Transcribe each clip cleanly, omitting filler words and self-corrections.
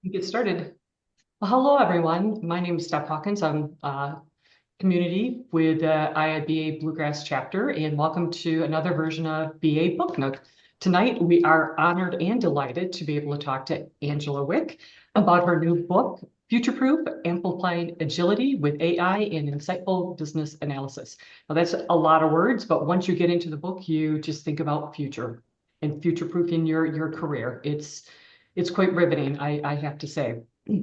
Get started. Well, hello, everyone. My name is Steph Hawkins. I'm community with IIBA Bluegrass chapter, and welcome to another version of BA Book Nook. Tonight, we are honored and delighted to be able to talk to Angela Wick about her new book, Futureproof, Amplifying Agility with AI and Insightful Business Analysis. Now, that's a lot of words, but once you get into the book, you just think about future and future-proofing your career. It's quite riveting, I have to say.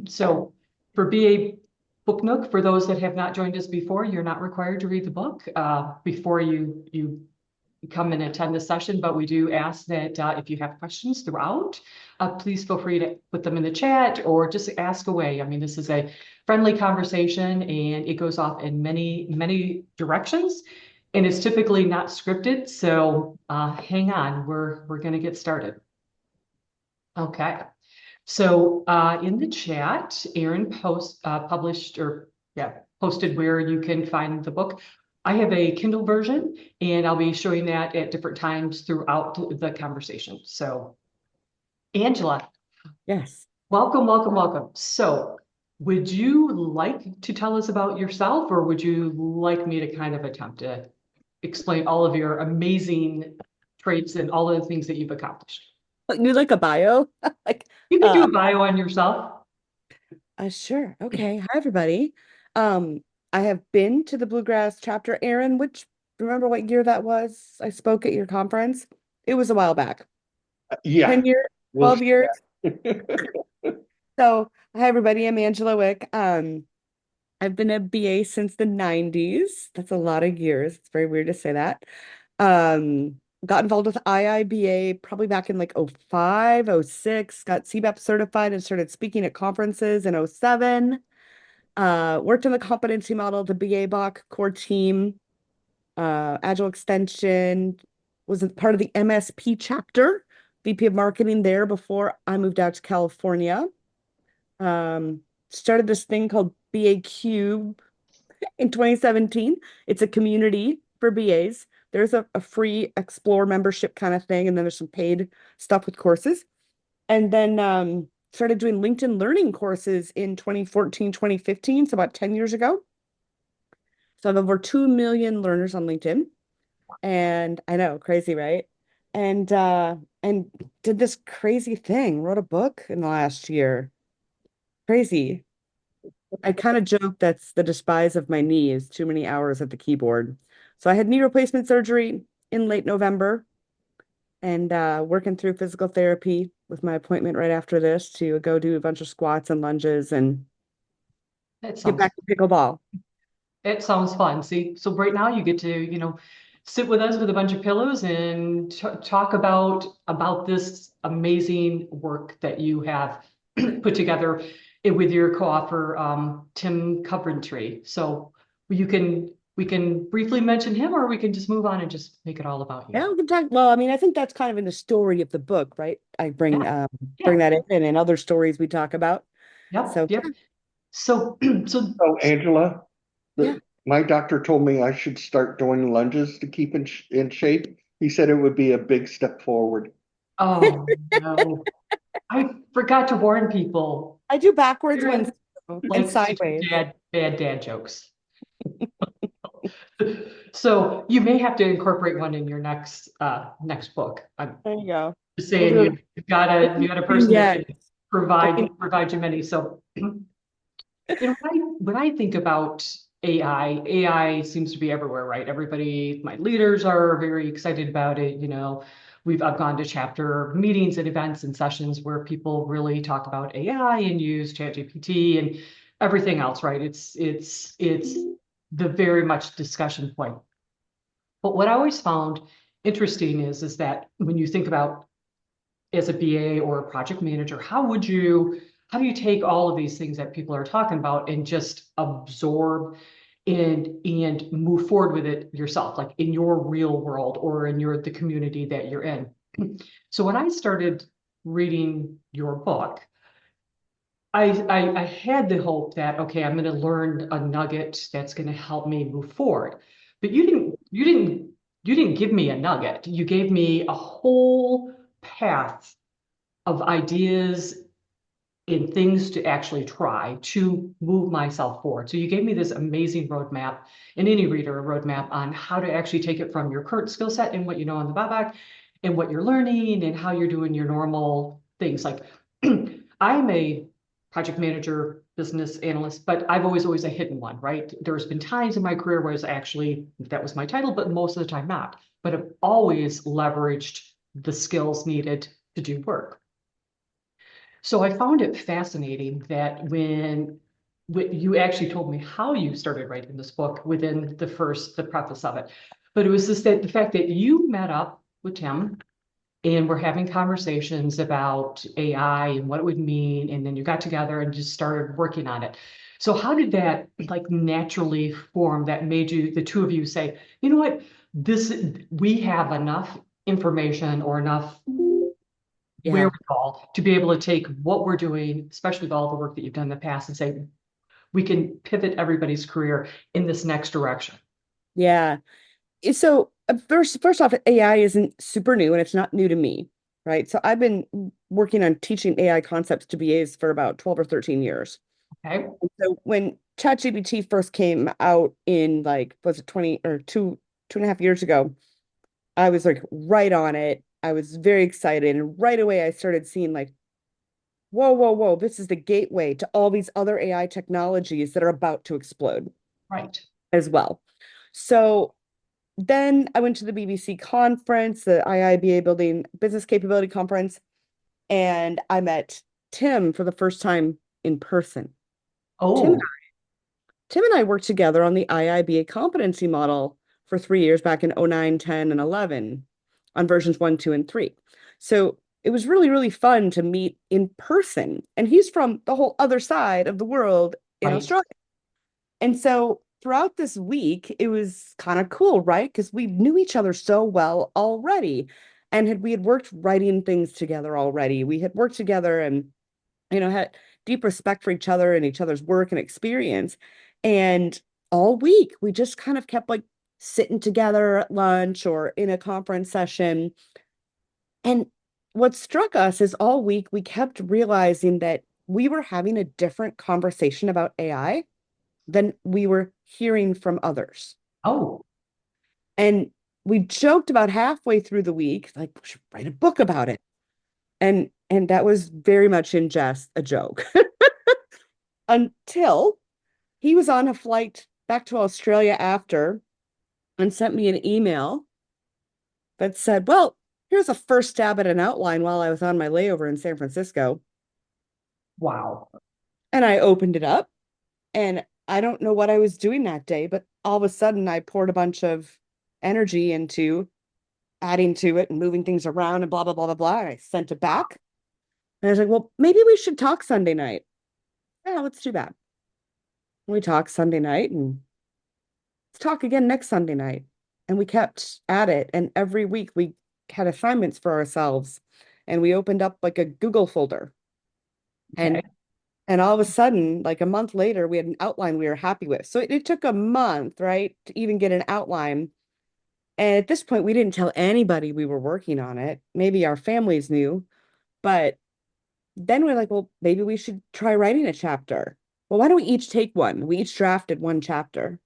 So for BA Book Nook, for those that have not joined us before, you're not required to read the book before you come and attend the session, but we do ask that if you have questions throughout, please feel free to put them in the chat or just ask away. I mean, this is a friendly conversation and it goes off in many directions, and it's typically not scripted. So hang on, we're going to get started. Okay. So in the chat, Erin posted where you can find the book. I have a Kindle version, and I'll be showing that at different times throughout the conversation. So, Angela. Yes. Welcome, welcome, welcome. So, would you like to tell us about yourself, or would you like me to kind of attempt to explain all of your amazing traits and all of the things that you've accomplished? You like a bio? Like, You can do a bio on yourself. sure. Okay. Hi, everybody. I have been to the Bluegrass chapter, Erin, which remember what year that was? I spoke at your conference. It was a while back. Yeah. 10 years, We'll 12 years. that. So, hi, everybody. I'm Angela Wick. I've been a BA since the 90s. That's a lot of years. It's very weird to say that. Got involved with IIBA probably back in like 05, 06, got CBAP certified and started speaking at conferences in 07. Worked on the competency model, the BA Bach core team, Agile extension, was a part of the MSP chapter, VP of marketing there before I moved out to California. Started this thing called BA Cube in 2017. It's a community for BAs. There's a free explore membership kind of thing, and then there's some paid stuff with courses. And then started doing LinkedIn learning courses in 2014, 2015, so about 10 years ago. So I have over 2 million learners on LinkedIn. And I know, crazy, right? And did this crazy thing, wrote a book in the last year. Crazy. I kind of joke that's the despise of my knee is too many hours at the keyboard. So I had knee replacement surgery in late November and working through physical therapy with my appointment right after this to go do a bunch of squats and lunges and get back to pickleball. It sounds fun. See, so right now you get to, sit with us with a bunch of pillows and talk about this amazing work that you have put together with your co-author, Tim Coventry. So we can briefly mention him, or we can just move on and just make it all about you. Yeah, we can talk. Well, I mean, I think that's kind of in the story of the book, right? I bring that in, and in other stories we talk about. Yep. So yep. So Angela, yeah. my doctor told me I should start doing lunges to keep in shape. He said it would be a big step forward. Oh no. I forgot to warn people. I do backwards ones Like and sideways. Bad dad jokes. So you may have to incorporate one in your next book. I'm There you go. just saying you got a person that can provide you many. So when I think about AI seems to be everywhere, right? Everybody, my leaders are very excited about it. I've gone to chapter meetings and events and sessions where people really talk about AI and use ChatGPT and everything else, right? It's the very much discussion point. But what I always found interesting is that when you think about as a BA or a project manager, how do you take all of these things that people are talking about and just absorb and move forward with it yourself, like in your real world or in the community that you're in? So when I started reading your book, I had the hope that, okay, I'm going to learn a nugget that's going to help me move forward. But you didn't give me a nugget. You gave me a whole path of ideas and things to actually try to move myself forward. So you gave me this amazing roadmap, and any reader a roadmap on how to actually take it from your current skill set and what you know on the BABAC and what you're learning and how you're doing your normal things. Like I'm a project manager, business analyst, but I've always a hidden one, right? There's been times in my career where it's actually, that was my title, but most of the time not. But I've always leveraged the skills needed to do work. So I found it fascinating that when you actually told me how you started writing this book within the preface of it, but it was the fact that you met up with Tim and we're having conversations about AI and what it would mean, and then you got together and just started working on it. So how did that like naturally form that made you, the two of you say, you know what, we have enough information or enough Yeah. wherewithal to be able to take what we're doing, especially with all the work that you've done in the past, and say, we can pivot everybody's career in this next direction. Yeah. So first off, AI isn't super new and it's not new to me, right? So I've been working on teaching AI concepts to BAs for about 12 or 13 years. Okay. So when ChatGPT first came out in like, was it 20 or 2.5 years ago, I was like right on it. I was very excited. And right away I started seeing like, whoa, whoa, whoa, this is the gateway to all these other AI technologies that are about to explode Right. as well. So then I went to the BBC conference, the IIBA Building Business Capability Conference, and I met Tim for the first time in person. Tim, Oh, Tim and I worked together on the IIBA competency model for 3 years back in 09, 10, and 11 on versions 1, 2, and 3. So it was really, really fun to meet in person. And he's from the whole other side of the world in right. Australia. And so throughout this week, it was kind of cool, right? Because we knew each other so well already. And we had worked writing things together already. We had worked together and, had deep respect for each other and each other's work and experience. And all week, we just kind of kept like sitting together at lunch or in a conference session. And what struck us is all week, we kept realizing that we were having a different conversation about AI than we were hearing from others. Oh, And we joked about halfway through the week, like, we should write a book about it. And that was very much in jest a joke until he was on a flight back to Australia after and sent me an email that said, well, here's a first stab at an outline while I was on my layover in San Francisco. wow. And I opened it up and I don't know what I was doing that day, but all of a sudden I poured a bunch of energy into adding to it and moving things around and blah, blah, blah, blah, blah. I sent it back. And I was like, well, maybe we should talk Sunday night. Yeah, let's do that. We talked Sunday night and let's talk again next Sunday night. And we kept at it. And every week we had assignments for ourselves. And we opened up like a Google folder. Okay. And all of a sudden, like a month later, we had an outline we were happy with. So it took a month, right, to even get an outline. And at this point, we didn't tell anybody we were working on it. Maybe our families knew, but then we're like, well, maybe we should try writing a chapter. Well, why don't we each take one? We each drafted one chapter.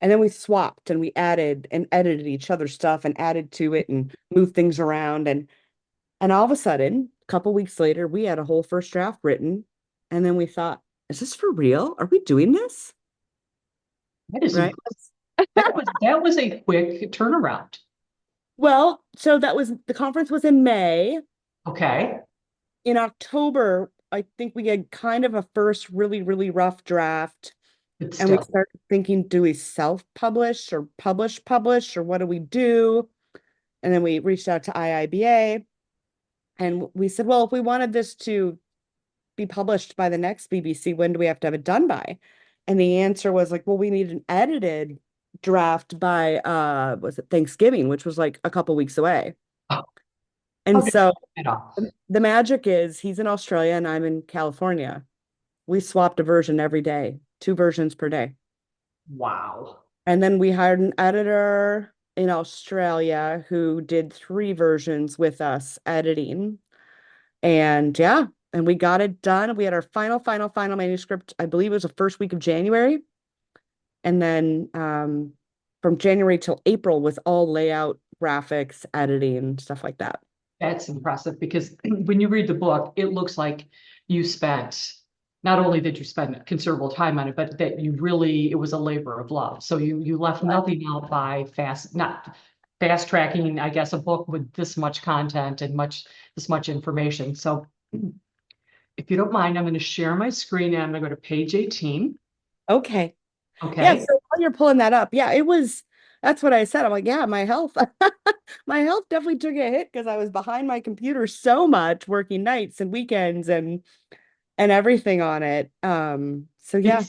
And then we swapped and we added and edited each other's stuff and added to it and moved things around. And all of a sudden, a couple weeks later, we had a whole first draft written. And then we thought, is this for real? Are we doing this? That is Right. impressive. That was a quick turnaround. Well, so that was the conference was in May. Okay. In October, I think we had kind of a first really, really rough draft. But And we still, started thinking, do we self-publish or publish, or what do we do? And then we reached out to IIBA and we said, well, if we wanted this to be published by the next BBC, when do we have to have it done by? And the answer was like, well, we need an edited draft by was it Thanksgiving, which was like a couple weeks away. oh, how And did so it off? the magic is he's in Australia and I'm in California. We swapped a version every day, 2 versions per day. Wow. And then we hired an editor in Australia who did 3 versions with us editing. And yeah, and we got it done. We had our final manuscript. I believe it was the first week of January. And then from January till April was all layout, graphics, editing, stuff like that. That's impressive because when you read the book, it looks like you spent, not only did you spend considerable time on it, but that you really, it was a labor of love. So you left nothing out by not fast tracking, I guess, a book with this much content and this much information. So if you don't mind, I'm going to share my screen and I'm going to go to page 18. Okay. Yeah, Okay. so while you're pulling that up, yeah, that's what I said. I'm like, yeah, my health, my health definitely took a hit because I was behind my computer so much, working nights and weekends and everything on it. So yeah.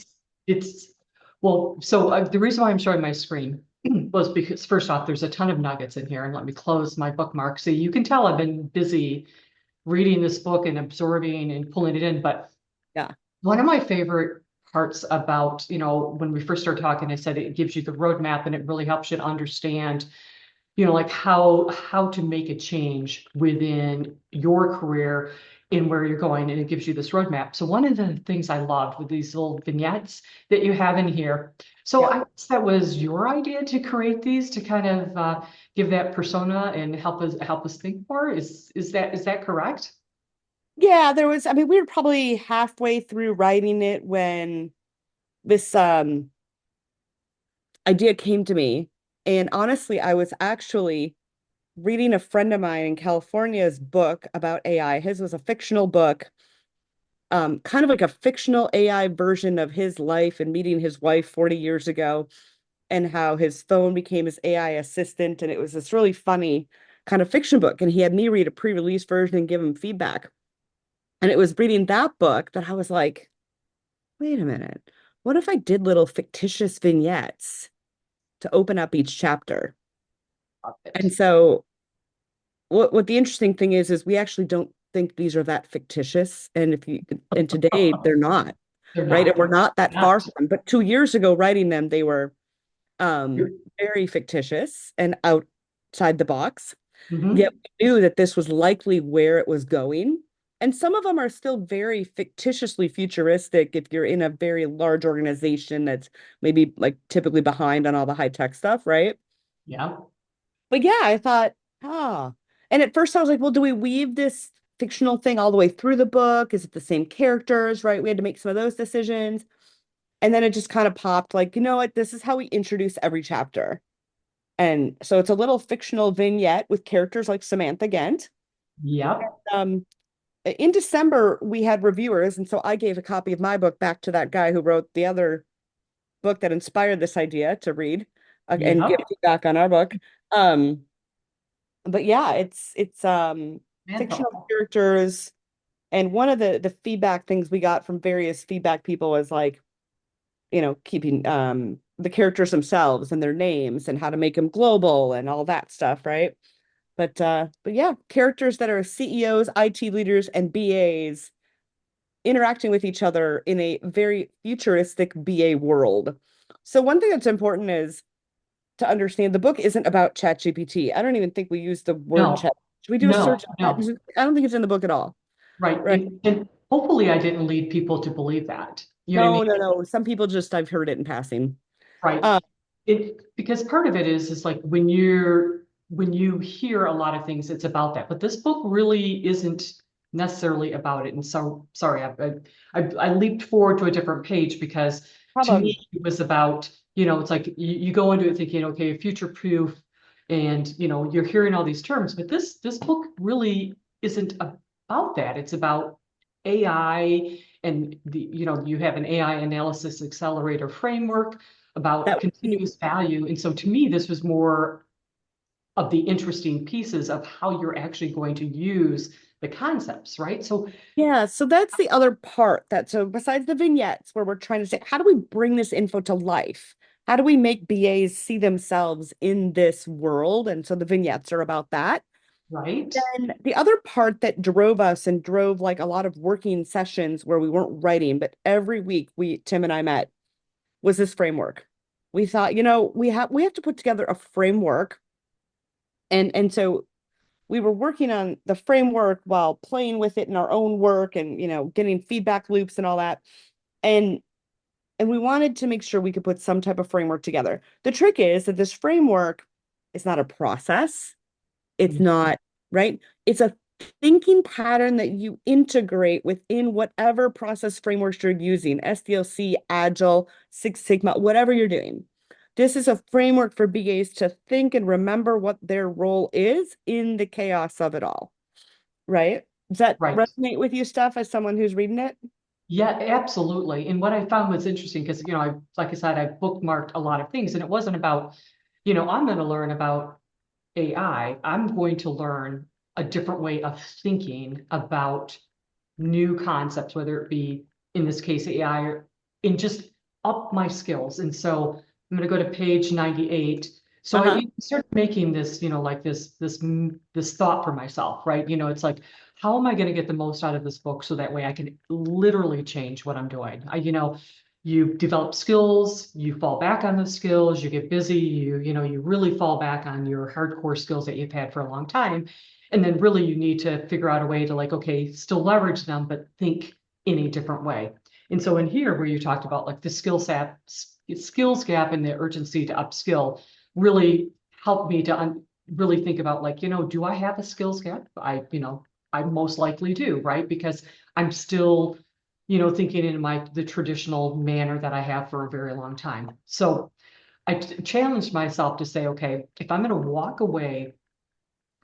It's well, so the reason why I'm showing my screen was because first off, there's a ton of nuggets in here, and let me close my bookmark. So you can tell I've been busy reading this book and absorbing and pulling it in. But Yeah. one of my favorite parts about, when we first started talking, I said it gives you the roadmap and it really helps you to understand, like how to make a change within your career in where you're going, and it gives you this roadmap. So one of the things I loved with these little vignettes that you have in here. So Yeah. I guess that was your idea to create these to kind of give that persona and help us think more. Is that correct? Yeah, I mean, we were probably halfway through writing it when this idea came to me. And honestly, I was actually reading a friend of mine in California's book about AI. His was a fictional book, kind of like a fictional AI version of his life and meeting his wife 40 years ago, and how his phone became his AI assistant. And it was this really funny kind of fiction book. And he had me read a pre-release version and give him feedback. And it was reading that book that I was like, wait a minute, what if I did little fictitious vignettes to open up each chapter? And so what the interesting thing is we actually don't think these are that fictitious. And today they're not, They're right? And not. we're not that far Not. from them. But 2 years ago, writing them, they were very fictitious and outside the box. Yet Mhm. we knew that this was likely where it was going. And some of them are still very fictitiously futuristic if you're in a very large organization that's maybe like typically behind on all the high tech stuff, right? Yeah. But yeah, I thought, And at first I was like, well, do we weave this fictional thing all the way through the book? Is it the same characters, right? We had to make some of those decisions. And then it just kind of popped like, you know what? This is how we introduce every chapter. And so it's a little fictional vignette with characters like Samantha Gent. Yep. Um, in December, we had reviewers, and so I gave a copy of my book back to that guy who wrote the other book that inspired this idea to read and give Yep. feedback on our book. Um, but yeah, it's fictional Mantle. characters, and one of the feedback things we got from various feedback people was like, keeping the characters themselves and their names and how to make them global and all that stuff, right? But yeah, characters that are CEOs, IT leaders, and BAs interacting with each other in a very futuristic BA world. So one thing that's important is to understand the book isn't about ChatGPT. I don't even think we use the word chat. No, Should we do a no, search on that? no. I don't think it's in the book at all. Right. Right. And hopefully I didn't lead people to believe that. You know what I No, mean? no, no. Some people just I've heard it in passing. Right. Uh, Because part of it is like when you hear a lot of things, it's about that. But this book really isn't necessarily about it. And so sorry, I leaped forward to a different page because to Problem. me it was about, it's like you go into it thinking, okay, future proof, and you're hearing all these terms, but this book really isn't about that. It's about AI and you have an AI analysis accelerator framework about That would be continuous value. And so to me, this was more of the interesting pieces of how you're actually going to use the concepts, right? So Yeah, so that's the other part so besides the vignettes where we're trying to say, how do we bring this info to life? How do we make BAs see themselves in this world? And so the vignettes are about that. right. Then the other part that drove us and drove like a lot of working sessions where we weren't writing, but every week Tim and I met was this framework. We thought, we have to put together a framework. And so we were working on the framework while playing with it in our own work and, getting feedback loops and all that. And we wanted to make sure we could put some type of framework together. The trick is that this framework is not a process. It's not, right? It's a thinking pattern that you integrate within whatever process frameworks you're using, SDLC, Agile, Six Sigma, whatever you're doing. This is a framework for BAs to think and remember what their role is in the chaos of it all, right? Does that Right. resonate with you, Steph, as someone who's reading it? Yeah, absolutely. And what I found was interesting because, like I said, I bookmarked a lot of things, and it wasn't about, I'm going to learn about AI. I'm going to learn a different way of thinking about new concepts, whether it be, in this case, AI, or in just up my skills. And so I'm going to go to page 98. So I started making this, like this thought for myself, right? It's like, how am I going to get the most out of this book so that way I can literally change what I'm doing? You develop skills, you fall back on those skills, you get busy, you really fall back on your hardcore skills that you've had for a long time. And then really you need to figure out a way to, like, okay, still leverage them, but think in a different way. And so in here, where you talked about like the skills gap and the urgency to upskill, really helped me to really think about, like, do I have a skills gap? I most likely do, right? Because I'm still, thinking in the traditional manner that I have for a very long time. So I challenged myself to say, okay, if I'm going to walk away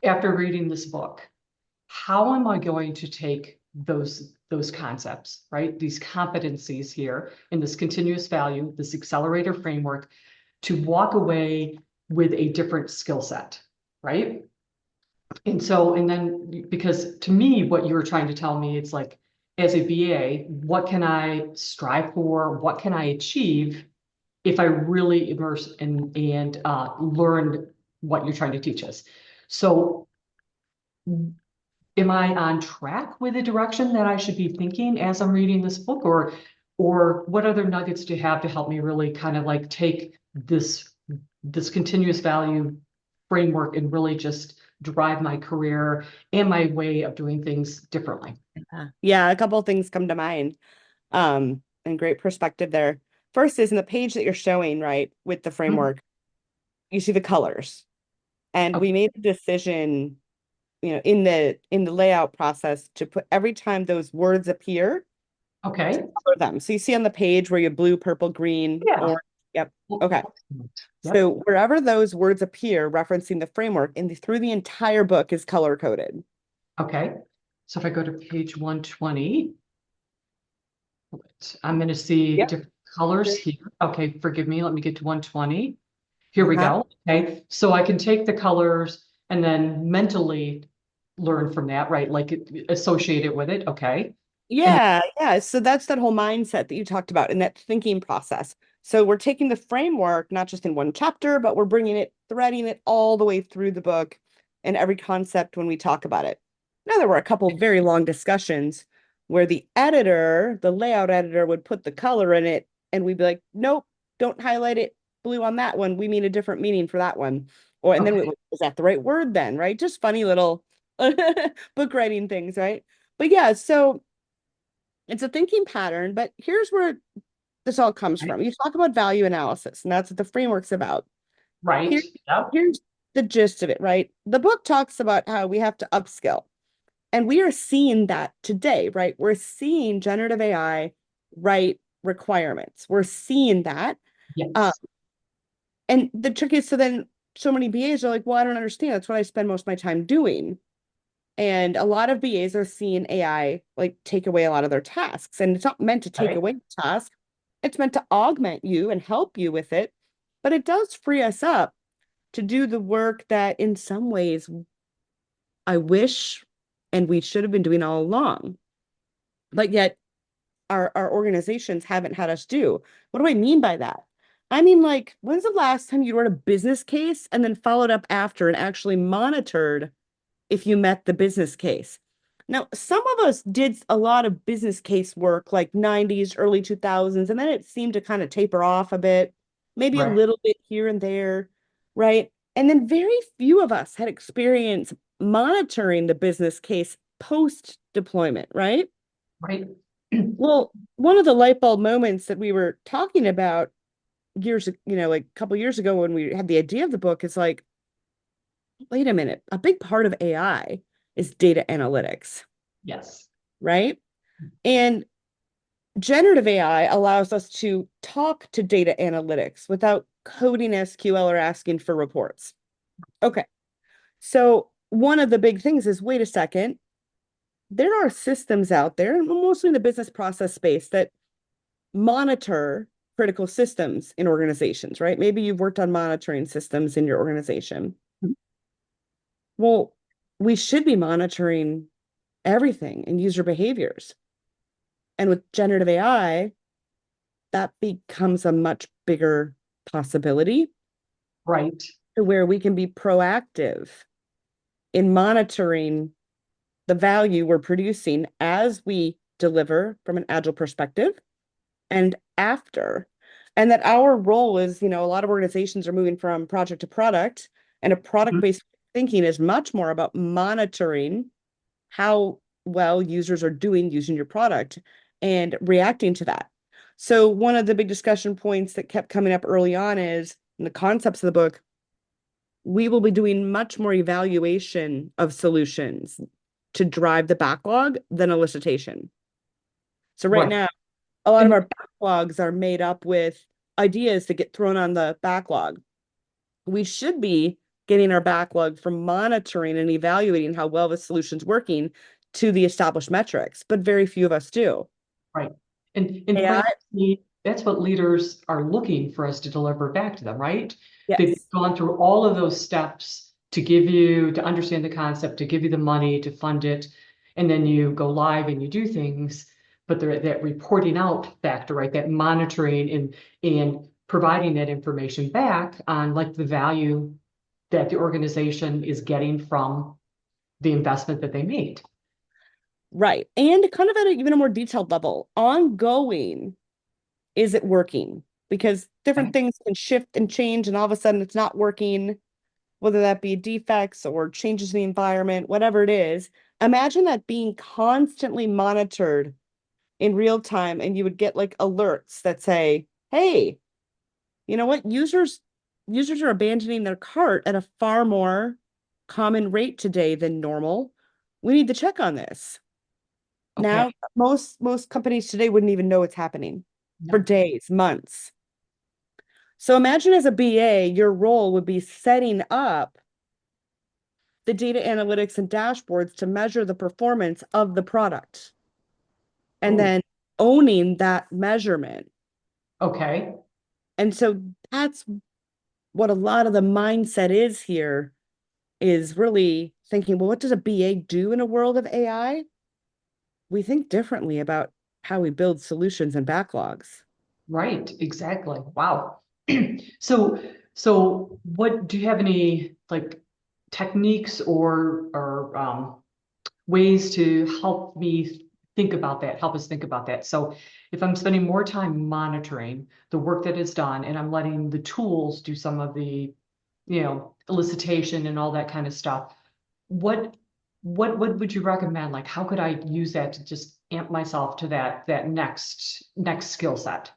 after reading this book, how am I going to take those concepts, right? These competencies here in this continuous value, this accelerator framework, to walk away with a different skill set, right? And then, because to me, what you were trying to tell me, it's like, as a BA, what can I strive for? What can I achieve if I really immerse and learn what you're trying to teach us? So am I on track with the direction that I should be thinking as I'm reading this book, or what other nuggets do you have to help me really kind of like take this continuous value framework and really just drive my career and my way of doing things differently? Yeah, a couple of things come to mind. And great perspective there. First is in the page that you're showing, right, with the framework, you see the colors. And we made a decision, in the layout process to put every time those words appear, Okay. to color them. So you see on the page where you have blue, purple, green, Yeah. orange. Yep. Okay. Yep. So wherever those words appear referencing the framework through the entire book is color coded. Okay. So if I go to page 120, I'm going to see different colors here. Okay, forgive me. Let me get to 120. Here we go. Okay. So I can take the colors and then mentally learn from that, right? Like associate it with it. Okay. Yeah, yeah. So that's that whole mindset that you talked about in that thinking process. So we're taking the framework, not just in one chapter, but we're threading it all the way through the book and every concept when we talk about it. Now, there were a couple very long discussions where the layout editor would put the color in it, and we'd be like, nope, don't highlight it blue on that one. We mean a different meaning for that one. And then is that the right word then, right? Just funny little book writing things, right? But yeah, so it's a thinking pattern, but here's where this all comes from. You talk about value analysis, and that's what the framework's about. Right. Here's the gist of it, right? The book talks about how we have to upskill. And we are seeing that today, right? We're seeing generative AI write requirements. We're seeing that. Yes. And the trick is, so then so many BAs are like, well, I don't understand. That's what I spend most of my time doing. And a lot of BAs are seeing AI like take away a lot of their tasks. And it's not meant to take away the task. It's meant to augment you and help you with it. But it does free us up to do the work that in some ways I wish and we should have been doing all along. But yet our organizations haven't had us do. What do I mean by that? I mean, like, when's the last time you wrote a business case and then followed up after and actually monitored if you met the business case? Now, some of us did a lot of business case work like 90s, early 2000s, and then it seemed to kind of taper off a bit, maybe a little bit here and there, right? And then very few of us had experience monitoring the business case post deployment, right? Right. Well, one of the light bulb moments that we were talking about years, like a couple years ago when we had the idea of the book is like, wait a minute, a big part of AI is data analytics, Yes. right? And generative AI allows us to talk to data analytics without coding SQL or asking for reports. Okay. So one of the big things is, wait a second, there are systems out there, mostly in the business process space, that monitor critical systems in organizations, right? Maybe you've worked on monitoring systems in your organization. Well, we should be monitoring everything and user behaviors. And with generative AI, that becomes a much bigger possibility. Right. To where we can be proactive in monitoring the value we're producing as we deliver from an agile perspective and after. And that our role is, a lot of organizations are moving from project to product, and a product-based thinking is much more about monitoring how well users are doing using your product and reacting to that. So one of the big discussion points that kept coming up early on is, in the concepts of the book, we will be doing much more evaluation of solutions to drive the backlog than elicitation. So right now, a lot of our backlogs are made up with ideas that get thrown on the backlog. We should be getting our backlog from monitoring and evaluating how well the solution's working to the established metrics, but very few of us do. Right. And AI, frankly, that's what leaders are looking for us to deliver back to them, right? They've yes. gone through all of those steps to understand the concept, to give you the money, to fund it, and then you go live and you do things. But that reporting out factor, right? That monitoring and providing that information back on like the value that the organization is getting from the investment that they made. Right. And kind of at even a more detailed level, ongoing, is it working? Because different things can shift and change, and all of a sudden it's not working, whether that be defects or changes in the environment, whatever it is. Imagine that being constantly monitored in real time, and you would get like alerts that say, hey, you know what? Users are abandoning their cart at a far more common rate today than normal. We need to check on this. Okay. Now, most companies today wouldn't even know it's happening for days, months. So imagine as a BA, your role would be setting up the data analytics and dashboards to measure the performance of the product and then owning that measurement. Okay. And so that's what a lot of the mindset is here, is really thinking, well, what does a BA do in a world of AI? We think differently about how we build solutions and backlogs. Right, exactly. Wow. So what do you have any like techniques or ways to help me think about that, help us think about that? So if I'm spending more time monitoring the work that is done and I'm letting the tools do some of the, elicitation and all that kind of stuff, what would you recommend? Like how could I use that to just amp myself to that next skill set?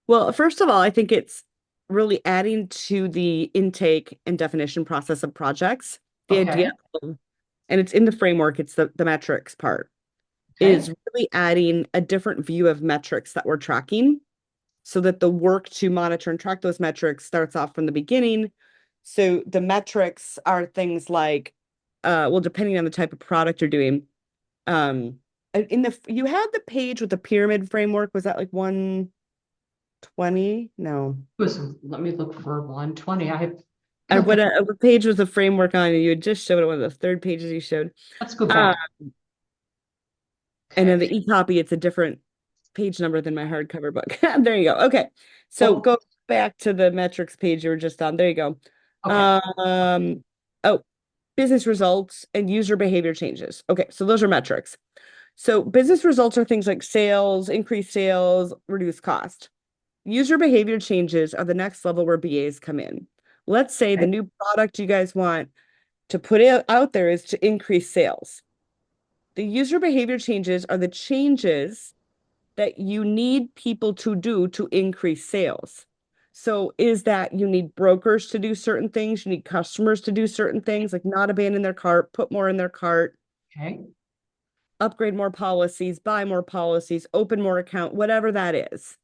Well, first of all, I think it's really adding to the intake and definition process of projects. The idea of, and it's in the framework, it's the metrics part, is really adding a different view of metrics that we're tracking so that the work to monitor and track those metrics starts off from the beginning. So the metrics are things like, well, depending on the type of product you're doing, you had the page with the pyramid framework. Was that like 120? No. Let me look for 120. What page was the framework on? You had just showed it, one of the third pages you showed. Let's go back. And then the e-copy, it's a different page number than my hardcover book. There you go. Okay. So go back to the metrics page you were just on. There you go. Okay. Business results and user behavior changes. Okay, so those are metrics. So business results are things like sales, increased sales, reduced cost. User behavior changes are the next level where BAs come in. Let's say the new product you guys want to put it out there is to increase sales. The user behavior changes are the changes that you need people to do to increase sales. So is that you need brokers to do certain things, you need customers to do certain things, like not abandon their cart, put more in their cart, Okay. upgrade more policies, buy more policies, open more account, whatever that is.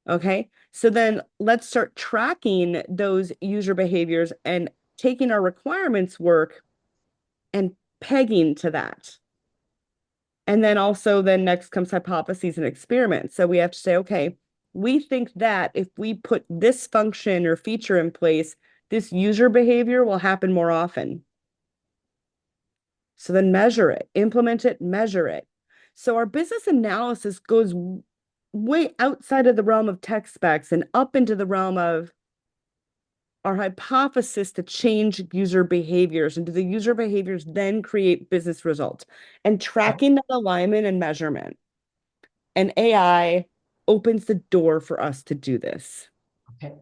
Okay. So then let's start tracking those user behaviors and taking our requirements work and pegging to that. And then also then next comes hypotheses and experiments. So we have to say, okay, we think that if we put this function or feature in place, this user behavior will happen more often. So then measure it, implement it, measure it. So our business analysis goes way outside of the realm of tech specs and up into the realm of our hypothesis to change user behaviors, and do the user behaviors then create business results, and tracking that alignment and measurement. And AI opens the door for us to do this. Okay.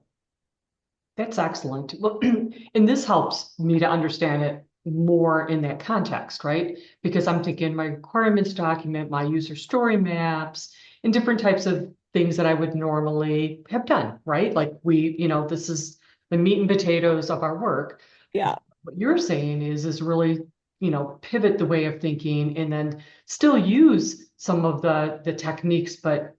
That's excellent. Well, and this helps me to understand it more in that context, right? Because I'm thinking my requirements document, my user story maps, and different types of things that I would normally have done, right? Like this is the meat and potatoes of our work. Yeah. What you're saying is really, pivot the way of thinking and then still use some of the techniques, but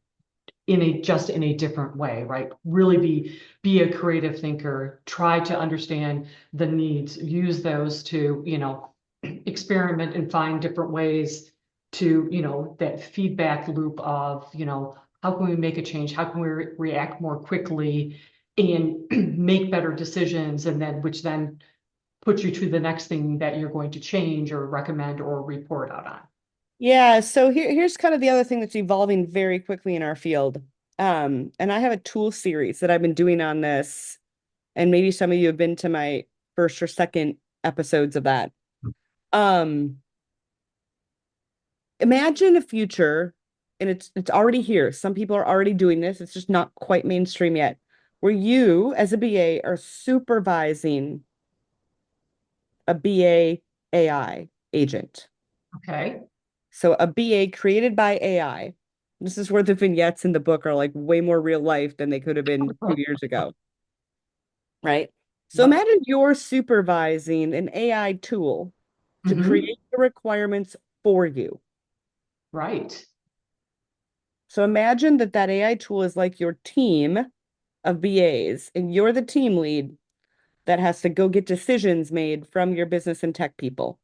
just in a different way, right? Really be a creative thinker, try to understand the needs, use those to, experiment and find different ways to, that feedback loop of, how can we make a change? How can we react more quickly and make better decisions? And then, which then puts you to the next thing that you're going to change or recommend or report out on. Yeah, so here's kind of the other thing that's evolving very quickly in our field. And I have a tool series that I've been doing on this, and maybe some of you have been to my first or second episodes of that. Imagine a future, and it's already here. Some people are already doing this. It's just not quite mainstream yet, where you as a BA are supervising a BA AI agent. Okay. So a BA created by AI. This is where the vignettes in the book are like way more real life than they could have been 2 years ago. Right? So Yep. imagine you're supervising an AI tool to Mhm. create the requirements for you. Right. So imagine that AI tool is like your team of BAs, and you're the team lead that has to go get decisions made from your business and tech people.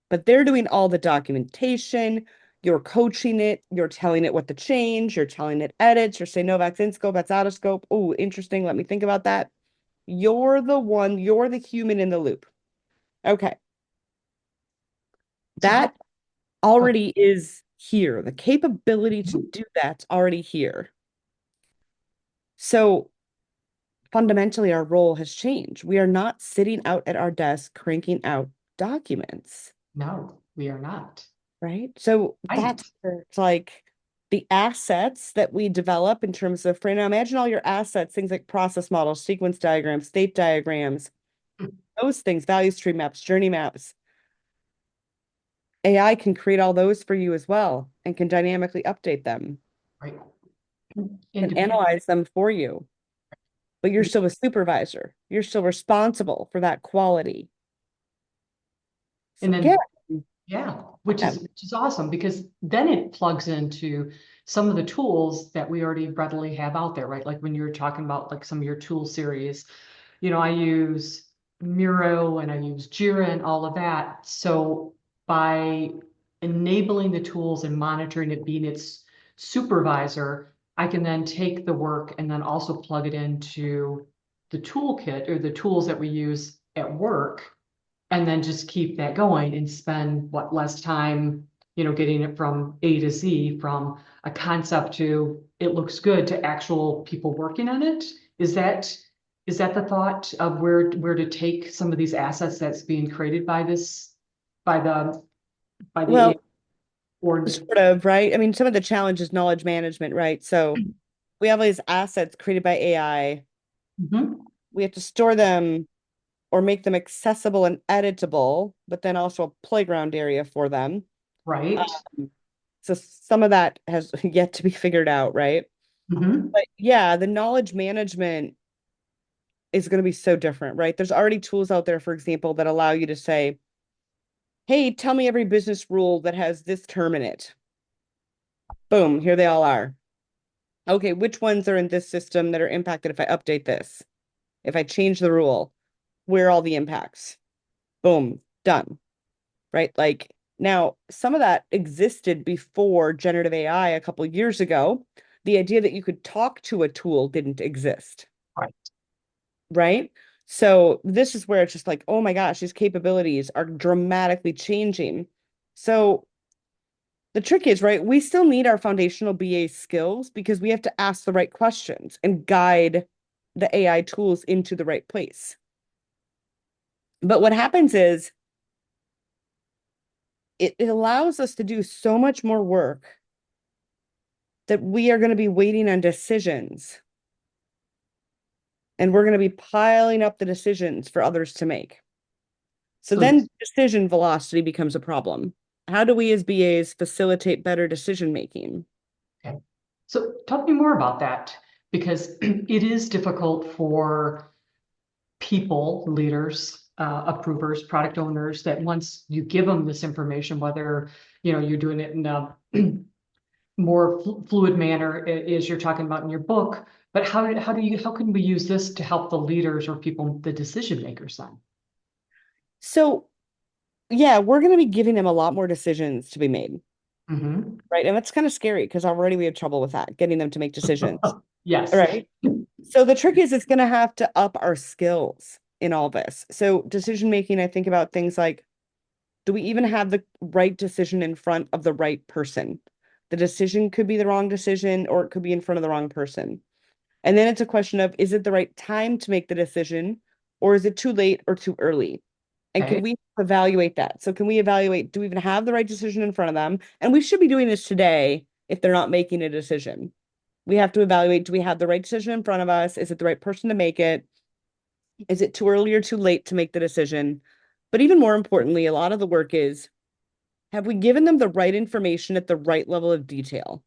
But they're doing all the documentation, you're coaching it, you're telling it what to change, you're telling it edits, you're saying, no, that's in scope, that's out of scope. Oh, interesting. Let me think about that. You're the human in the loop. Okay. So how, That already is here. The capability to do that's already here. So fundamentally, our role has changed. We are not sitting out at our desk cranking out documents. no, we are not. Right? So Right. that's where it's like the assets that we develop in terms of frame. Now imagine all your assets, things like process models, sequence diagrams, state diagrams, those things, value stream maps, journey maps. AI can create all those for you as well and can dynamically update them Right. and Independent. analyze them for you. But you're still a supervisor. You're still responsible for that quality. And So again, then, yeah, which is awesome because then it plugs into some of the tools that we already readily have out there, right? Like when you're talking about like some of your tool series, I use Miro and I use Jira and all of that. So by enabling the tools and monitoring it, being its supervisor, I can then take the work and then also plug it into the toolkit or the tools that we use at work and then just keep that going and spend less time, getting it from A to Z, from a concept to it looks good to actual people working on it. Is that the thought of where to take some of these assets that's being created by this by the AI well, or sort of, right? I mean, some of the challenge is knowledge management, right? So we have all these assets created by AI. Mhm. We have to store them or make them accessible and editable, but then also a playground area for them. Right. So some of that has yet to be figured out, right? Mhm. But yeah, the knowledge management is going to be so different, right? There's already tools out there, for example, that allow you to say, hey, tell me every business rule that has this term in it. Boom, here they all are. Okay, which ones are in this system that are impacted if I update this? If I change the rule, where are all the impacts? Boom, done. Right? Like now, some of that existed before generative AI a couple of years ago. The idea that you could talk to a tool didn't exist. Right. Right? So this is where it's just like, oh my gosh, these capabilities are dramatically changing. So the trick is, right, we still need our foundational BA skills because we have to ask the right questions and guide the AI tools into the right place. But what happens is it allows us to do so much more work that we are going to be waiting on decisions. And we're going to be piling up the decisions for others to make. So So, then decision velocity becomes a problem. How do we as BAs facilitate better decision making? okay. So talk to me more about that because it is difficult for people, leaders, approvers, product owners, that once you give them this information, whether you're doing it in a more fluid manner, as you're talking about in your book, but how can we use this to help the leaders or people, the decision makers then? So, yeah, we're going to be giving them a lot more decisions to be made, Mm-hmm. right? And that's kind of scary because already we have trouble with that, getting them to make decisions. Yes. Right. So the trick is it's going to have to up our skills in all this. So decision making, I think about things like, do we even have the right decision in front of the right person? The decision could be the wrong decision or it could be in front of the wrong person. And then it's a question of, is it the right time to make the decision or is it too late or too early? And Okay. can we evaluate that? So can we evaluate, do we even have the right decision in front of them? And we should be doing this today if they're not making a decision. We have to evaluate, do we have the right decision in front of us? Is it the right person to make it? Is it too early or too late to make the decision? But even more importantly, a lot of the work is, have we given them the right information at the right level of detail?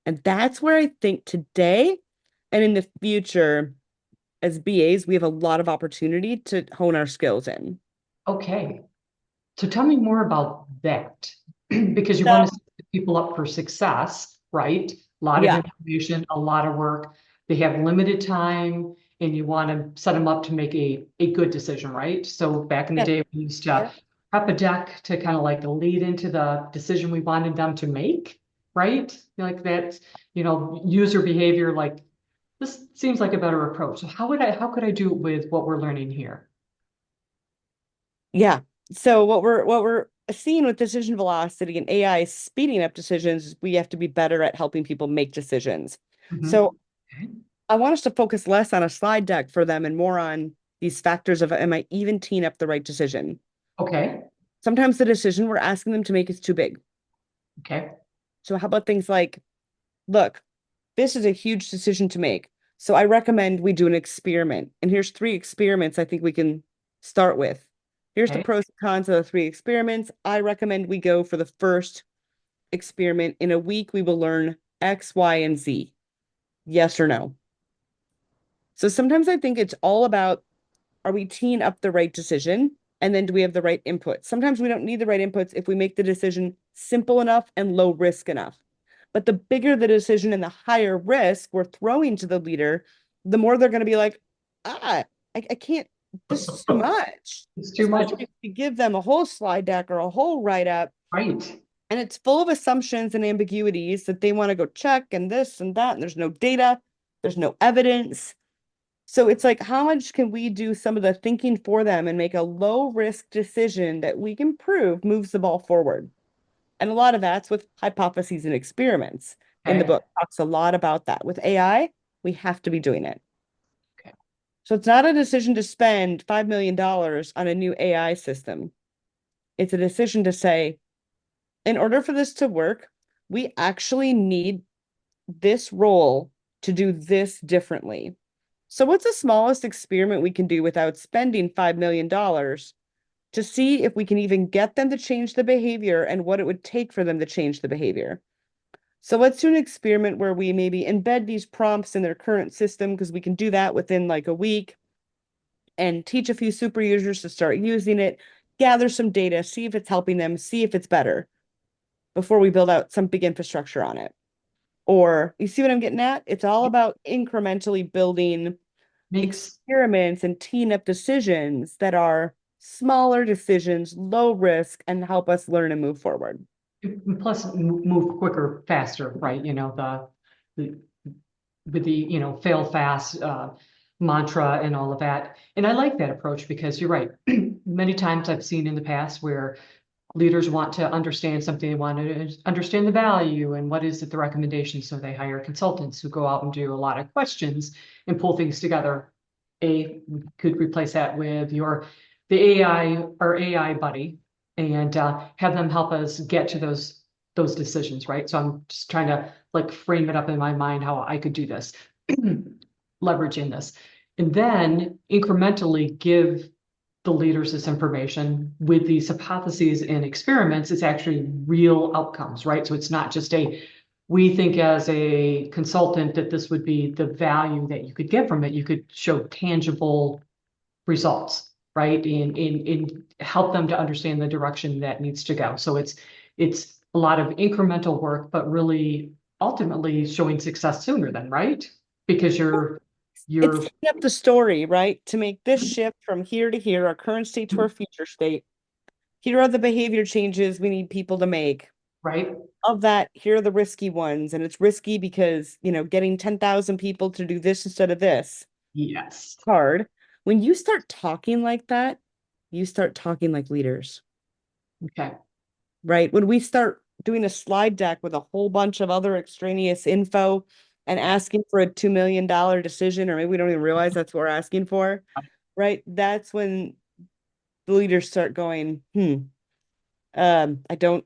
And that's where I think today and in the future, as BAs, we have a lot of opportunity to hone our skills in. Okay. So tell me more about that because you want So, to set people up for success, right? A lot of yeah, information, a lot of work. They have limited time and you want to set them up to make a good decision, right? So back in the yeah, day, we used to sure. prep a deck to kind of like lead into the decision we wanted them to make, right? Like that, user behavior, like this seems like a better approach. So how could I do it with what we're learning here? Yeah. So what we're seeing with decision velocity and AI speeding up decisions, is we have to be better at helping people make decisions. Mhm. So I want us to focus less on a slide deck for them and more on these factors of, am I even teeing up the right decision? Okay. Sometimes the decision we're asking them to make is too big. Okay. So how about things like, look, this is a huge decision to make. So I recommend we do an experiment. And here's 3 experiments I think we can start with. Here's the Okay. pros and cons of the 3 experiments. I recommend we go for the first experiment. In a week, we will learn X, Y, and Z. Yes or no? So sometimes I think it's all about, are we teeing up the right decision? And then do we have the right input? Sometimes we don't need the right inputs if we make the decision simple enough and low risk enough. But the bigger the decision and the higher risk we're throwing to the leader, the more they're going to be like, I can't, this is too much. It's too much. Especially if you give them a whole slide deck or a whole write up Right. and it's full of assumptions and ambiguities that they want to go check and this and that, and there's no data, there's no evidence. So it's like, how much can we do some of the thinking for them and make a low risk decision that we can prove moves the ball forward? And a lot of that's with hypotheses and experiments. In the Okay. book, talks a lot about that. With AI, we have to be doing it. Okay. So it's not a decision to spend $5 million on a new AI system. It's a decision to say, in order for this to work, we actually need this role to do this differently. So what's the smallest experiment we can do without spending $5 million to see if we can even get them to change the behavior and what it would take for them to change the behavior? So let's do an experiment where we maybe embed these prompts in their current system, because we can do that within like a week, and teach a few super users to start using it, gather some data, see if it's helping them, see if it's better before we build out some big infrastructure on it. Or you see what I'm getting at? It's all about incrementally building Makes experiments and teeing up decisions that are smaller decisions, low risk, and help us learn and move forward. plus move quicker, faster, right? The with the fail fast mantra and all of that. And I like that approach because you're right. Many times I've seen in the past where leaders want to understand something, they want to understand the value and what is it the recommendation. So they hire consultants who go out and do a lot of questions and pull things together. We could replace that with the AI or AI buddy and have them help us get to those decisions, right? So I'm just trying to like frame it up in my mind how I could do this, leveraging this, and then incrementally give the leaders this information with these hypotheses and experiments. It's actually real outcomes, right? So it's not just we think as a consultant that this would be the value that you could get from it. You could show tangible results, right? And help them to understand the direction that needs to go. So it's a lot of incremental work, but really ultimately showing success sooner than, right? Because It's you're teeing up the story, right? To make this shift from here to here, our current state to our future state. Here are the behavior changes we need people to make. right. Of that, here are the risky ones. And it's risky because, getting 10,000 people to do this instead of this, Yes. hard. When you start talking like that, you start talking like leaders, Okay. right? When we start doing a slide deck with a whole bunch of other extraneous info and asking for a $2 million decision, or maybe we don't even realize that's what we're asking for, right? That's when the leaders start going, I don't,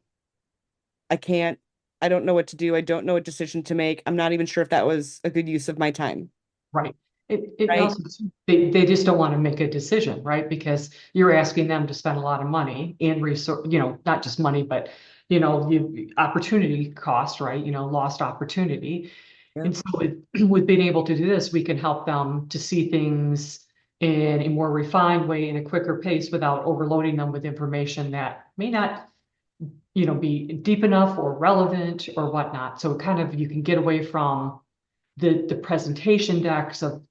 I can't, I don't know what to do. I don't know what decision to make. I'm not even sure if that was a good use of my time, Right. It right? also, they just don't want to make a decision, right? Because you're asking them to spend a lot of money and resource, not just money, but, opportunity cost, right? Lost opportunity. Yeah. And so with being able to do this, we can help them to see things in a more refined way, in a quicker pace without overloading them with information that may not, be deep enough or relevant or whatnot. So kind of you can get away from the presentation decks of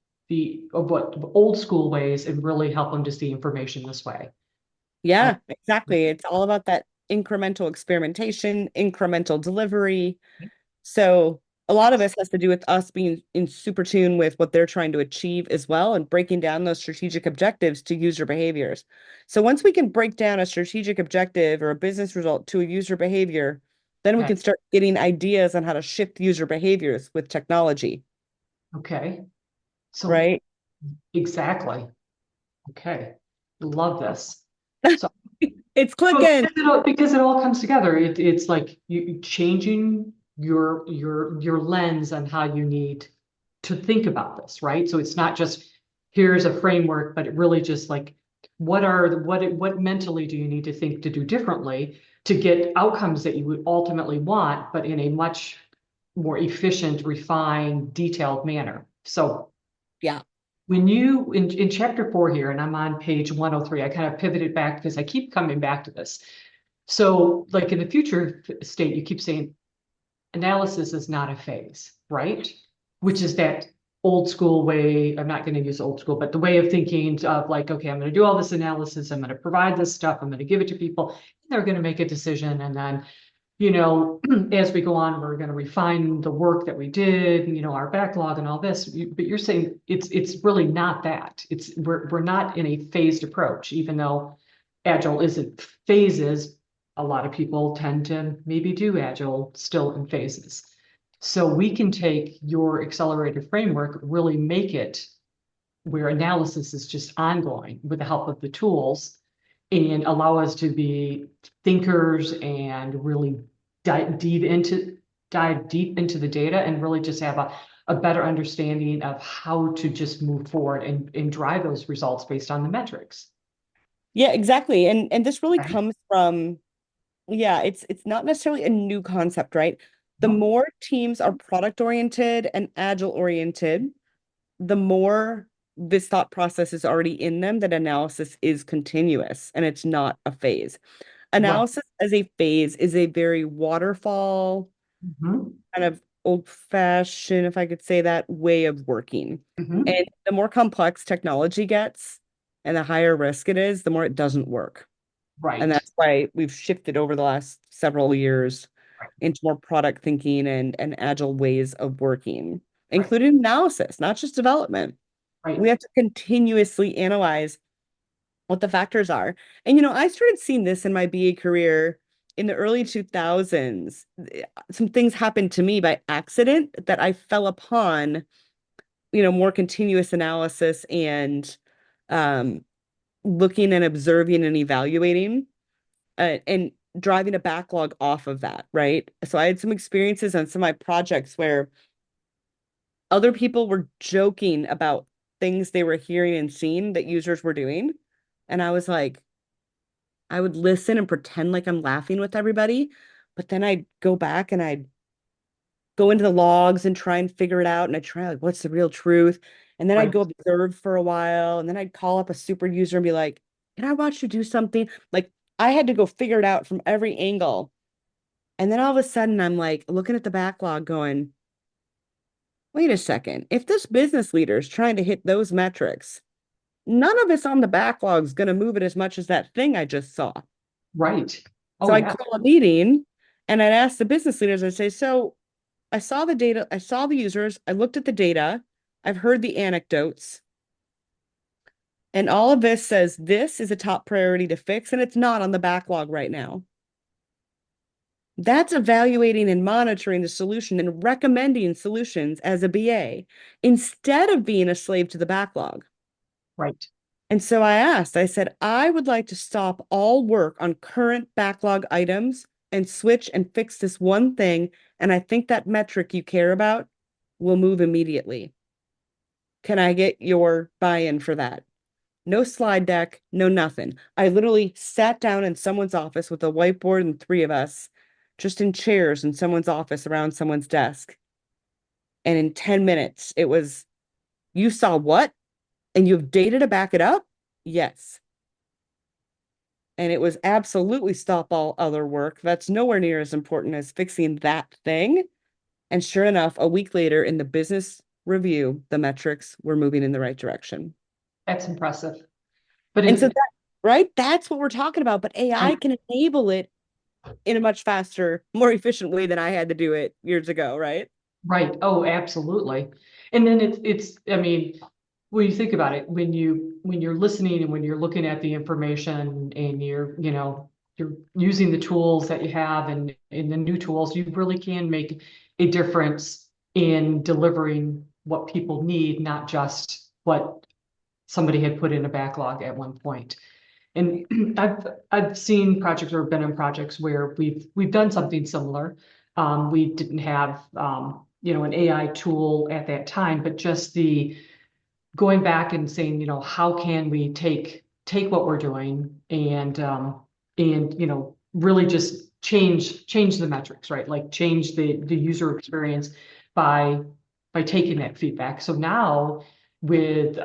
what old school ways and really help them to see information this way. Uh, Yeah, exactly. It's all about that incremental experimentation, incremental delivery. So a lot of this has to do with us being in super tune with what they're trying to achieve as well, and breaking down those strategic objectives to user behaviors. So once we can break down a strategic objective or a business result to a user behavior, then we okay. can start getting ideas on how to shift user behaviors with technology, Okay. So right? exactly. Okay. Love this. So It's so clicking. because it all comes together, it's like you changing your lens on how you need to think about this, right? So it's not just here's a framework, but it really just like what mentally do you need to think to do differently to get outcomes that you would ultimately want, but in a much more efficient, refined, detailed manner. So Yeah. when you in chapter 4 here, and I'm on page 103, I kind of pivoted back because I keep coming back to this. So, like in the future state, you keep saying analysis is not a phase, right? Which is that old school way. I'm not going to use old school, but the way of thinking of like, okay, I'm going to do all this analysis, I'm going to provide this stuff, I'm going to give it to people, and they're going to make a decision, and then as we go on, we're going to refine the work that we did, our backlog and all this. But you're saying it's really not that. We're not in a phased approach, even though agile isn't phases. A lot of people tend to maybe do agile still in phases. So we can take your accelerated framework, really make it where analysis is just ongoing with the help of the tools and allow us to be thinkers and really dive deep into the data and really just have a better understanding of how to just move forward and drive those results based on the metrics. Yeah, exactly. And this really Okay. comes from, yeah, it's not necessarily a new concept, right? The No. more teams are product oriented and agile oriented, the more this thought process is already in them, that analysis is continuous and it's not a phase. Right. Analysis as a phase is a very waterfall, Mhm. kind of old-fashioned, if I could say that, way of working. Mhm. And the more complex technology gets and the higher risk it is, the more it doesn't work. And Right. that's why we've shifted over the last several years Right. into more product thinking and agile ways of working, Right. including analysis, not just development. Right. We have to continuously analyze what the factors are. And, I started seeing this in my BA career in the early 2000s. Some things happened to me by accident that I fell upon, more continuous analysis and um, looking and observing and evaluating and driving a backlog off of that, right? So I had some experiences on some of my projects where other people were joking about things they were hearing and seeing that users were doing. And I was like, I would listen and pretend like I'm laughing with everybody, but then I'd go back and I'd go into the logs and try and figure it out. And I'd try, like, what's the real truth? And then I'd Right. go observe for a while. And then I'd call up a super user and be like, can I watch you do something? Like, I had to go figure it out from every angle. And then all of a sudden, I'm like looking at the backlog going, wait a second. If this business leader is trying to hit those metrics, none of us on the backlog is going to move it as much as that thing I just saw. Right. So Oh, I'd yeah. call a meeting and I'd ask the business leaders, I'd say, so I saw the data, I saw the users, I looked at the data, I've heard the anecdotes, and all of this says this is a top priority to fix, and it's not on the backlog right now. That's evaluating and monitoring the solution and recommending solutions as a BA instead of being a slave to the backlog. Right. And so I said, I would like to stop all work on current backlog items and switch and fix this one thing. And I think that metric you care about will move immediately. Can I get your buy-in for that? No slide deck, no nothing. I literally sat down in someone's office with a whiteboard and three of us, just in chairs in someone's office around someone's desk. And in 10 minutes, it was, you saw what? And you have data to back it up? Yes. And it was absolutely stop all other work. That's nowhere near as important as fixing that thing. And sure enough, a week later in the business review, the metrics were moving in the right direction. That's impressive. But And so it, that, right, that's what we're talking about. But AI right. can enable it in a much faster, more efficient way than I had to do it years ago, right? Right. Oh, absolutely. And then I mean, when you think about it, when you're listening and when you're looking at the information and you're using the tools that you have and in the new tools, you really can make a difference in delivering what people need, not just what somebody had put in a backlog at one point. And I've seen projects or been in projects where we've done something similar. We didn't have an AI tool at that time, but just the going back and saying, how can we take what we're doing and really just change the metrics, right? Like change the user experience by by taking that feedback. So now with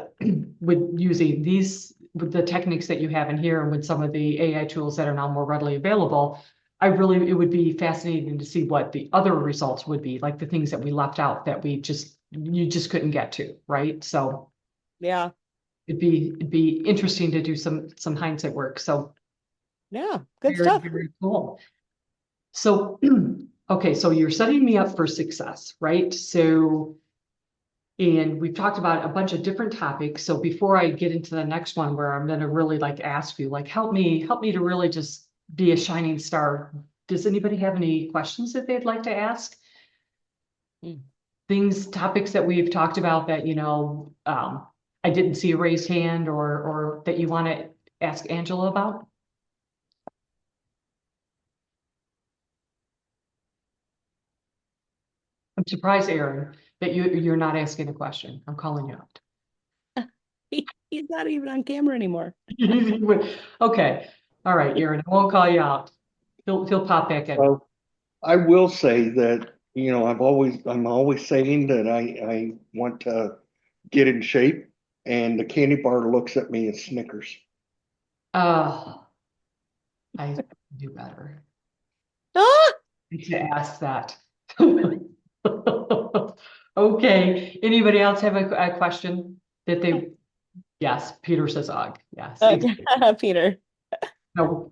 with using these with the techniques that you have in here and with some of the AI tools that are now more readily available, it would be fascinating to see what the other results would be, like the things that we left out that you just couldn't get to, right? So Yeah. it'd be interesting to do some hindsight work. So Yeah. Good very, stuff. very cool. So okay, so you're setting me up for success, right? So and we've talked about a bunch of different topics. So before I get into the next one where I'm gonna really like ask you, like help me to really just be a shining star. Does anybody have any questions that they'd like to ask? Mm. Topics that we've talked about that, I didn't see a raised hand or that you want to ask Angela about? I'm surprised, Aaron. that you're not asking a question. I'm calling you out. He's not even on camera anymore. Okay. All right, Aaron, I won't call you out. He'll pop back in. Well, I will say that, I'm always saying that I want to get in shape, and the candy bar looks at me as Snickers. I do better. Ah! To ask that. Okay, anybody else have a question that they, yes, Peter says og, yes. Peter. No,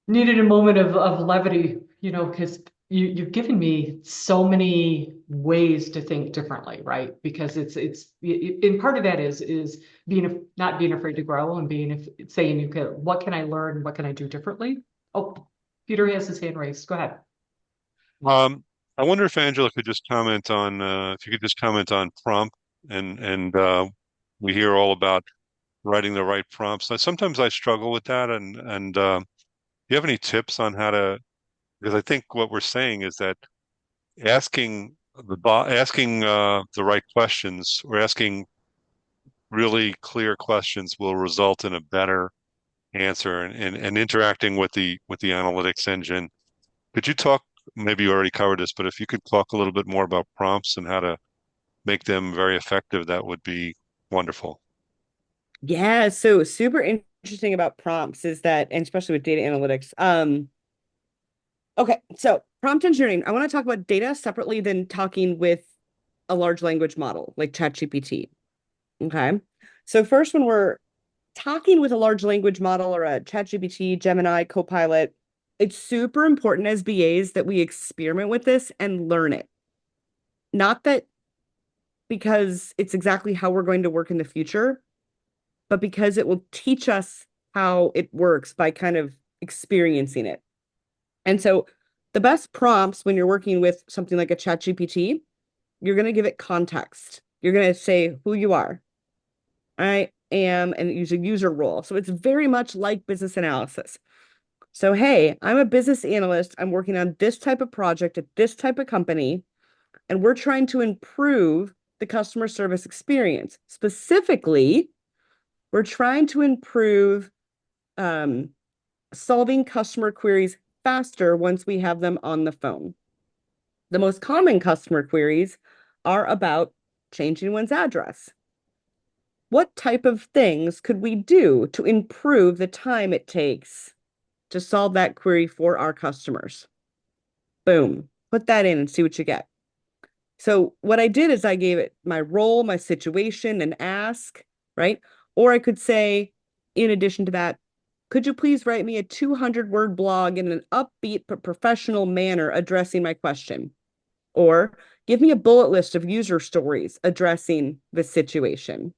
needed a moment of levity, because you've given me so many ways to think differently, right? Because and part of that is not being afraid to grow and saying what can I learn? What can I do differently? Oh, Peter has his hand raised. Go ahead. I wonder if Angela could just comment on if you could just comment on prompt and we hear all about writing the right prompts. Sometimes I struggle with that and do you have any tips on how to, because I think what we're saying is that asking the right questions or asking really clear questions will result in a better answer and interacting with the analytics engine. Could you talk, maybe you already covered this, but if you could talk a little bit more about prompts and how to make them very effective, that would be wonderful. Yeah, so super interesting about prompts is that, and especially with data analytics. Okay, so prompt engineering. I want to talk about data separately than talking with a large language model like ChatGPT. Okay, so first, when we're talking with a large language model or a ChatGPT, Gemini, Copilot, it's super important as BAs that we experiment with this and learn it. Not that because it's exactly how we're going to work in the future, but because it will teach us how it works by kind of experiencing it. And so the best prompts when you're working with something like a ChatGPT, you're going to give it context. You're going to say who you are. I am, and use a user role. So it's very much like business analysis. So, hey, I'm a business analyst. I'm working on this type of project at this type of company, and we're trying to improve the customer service experience. Specifically, we're trying to improve solving customer queries faster once we have them on the phone. The most common customer queries are about changing one's address. What type of things could we do to improve the time it takes to solve that query for our customers? Boom, put that in and see what you get. So what I did is I gave it my role, my situation, and ask, right? Or I could say, in addition to that, could you please write me a 200-word blog in an upbeat but professional manner addressing my question? Or give me a bullet list of user stories addressing the situation.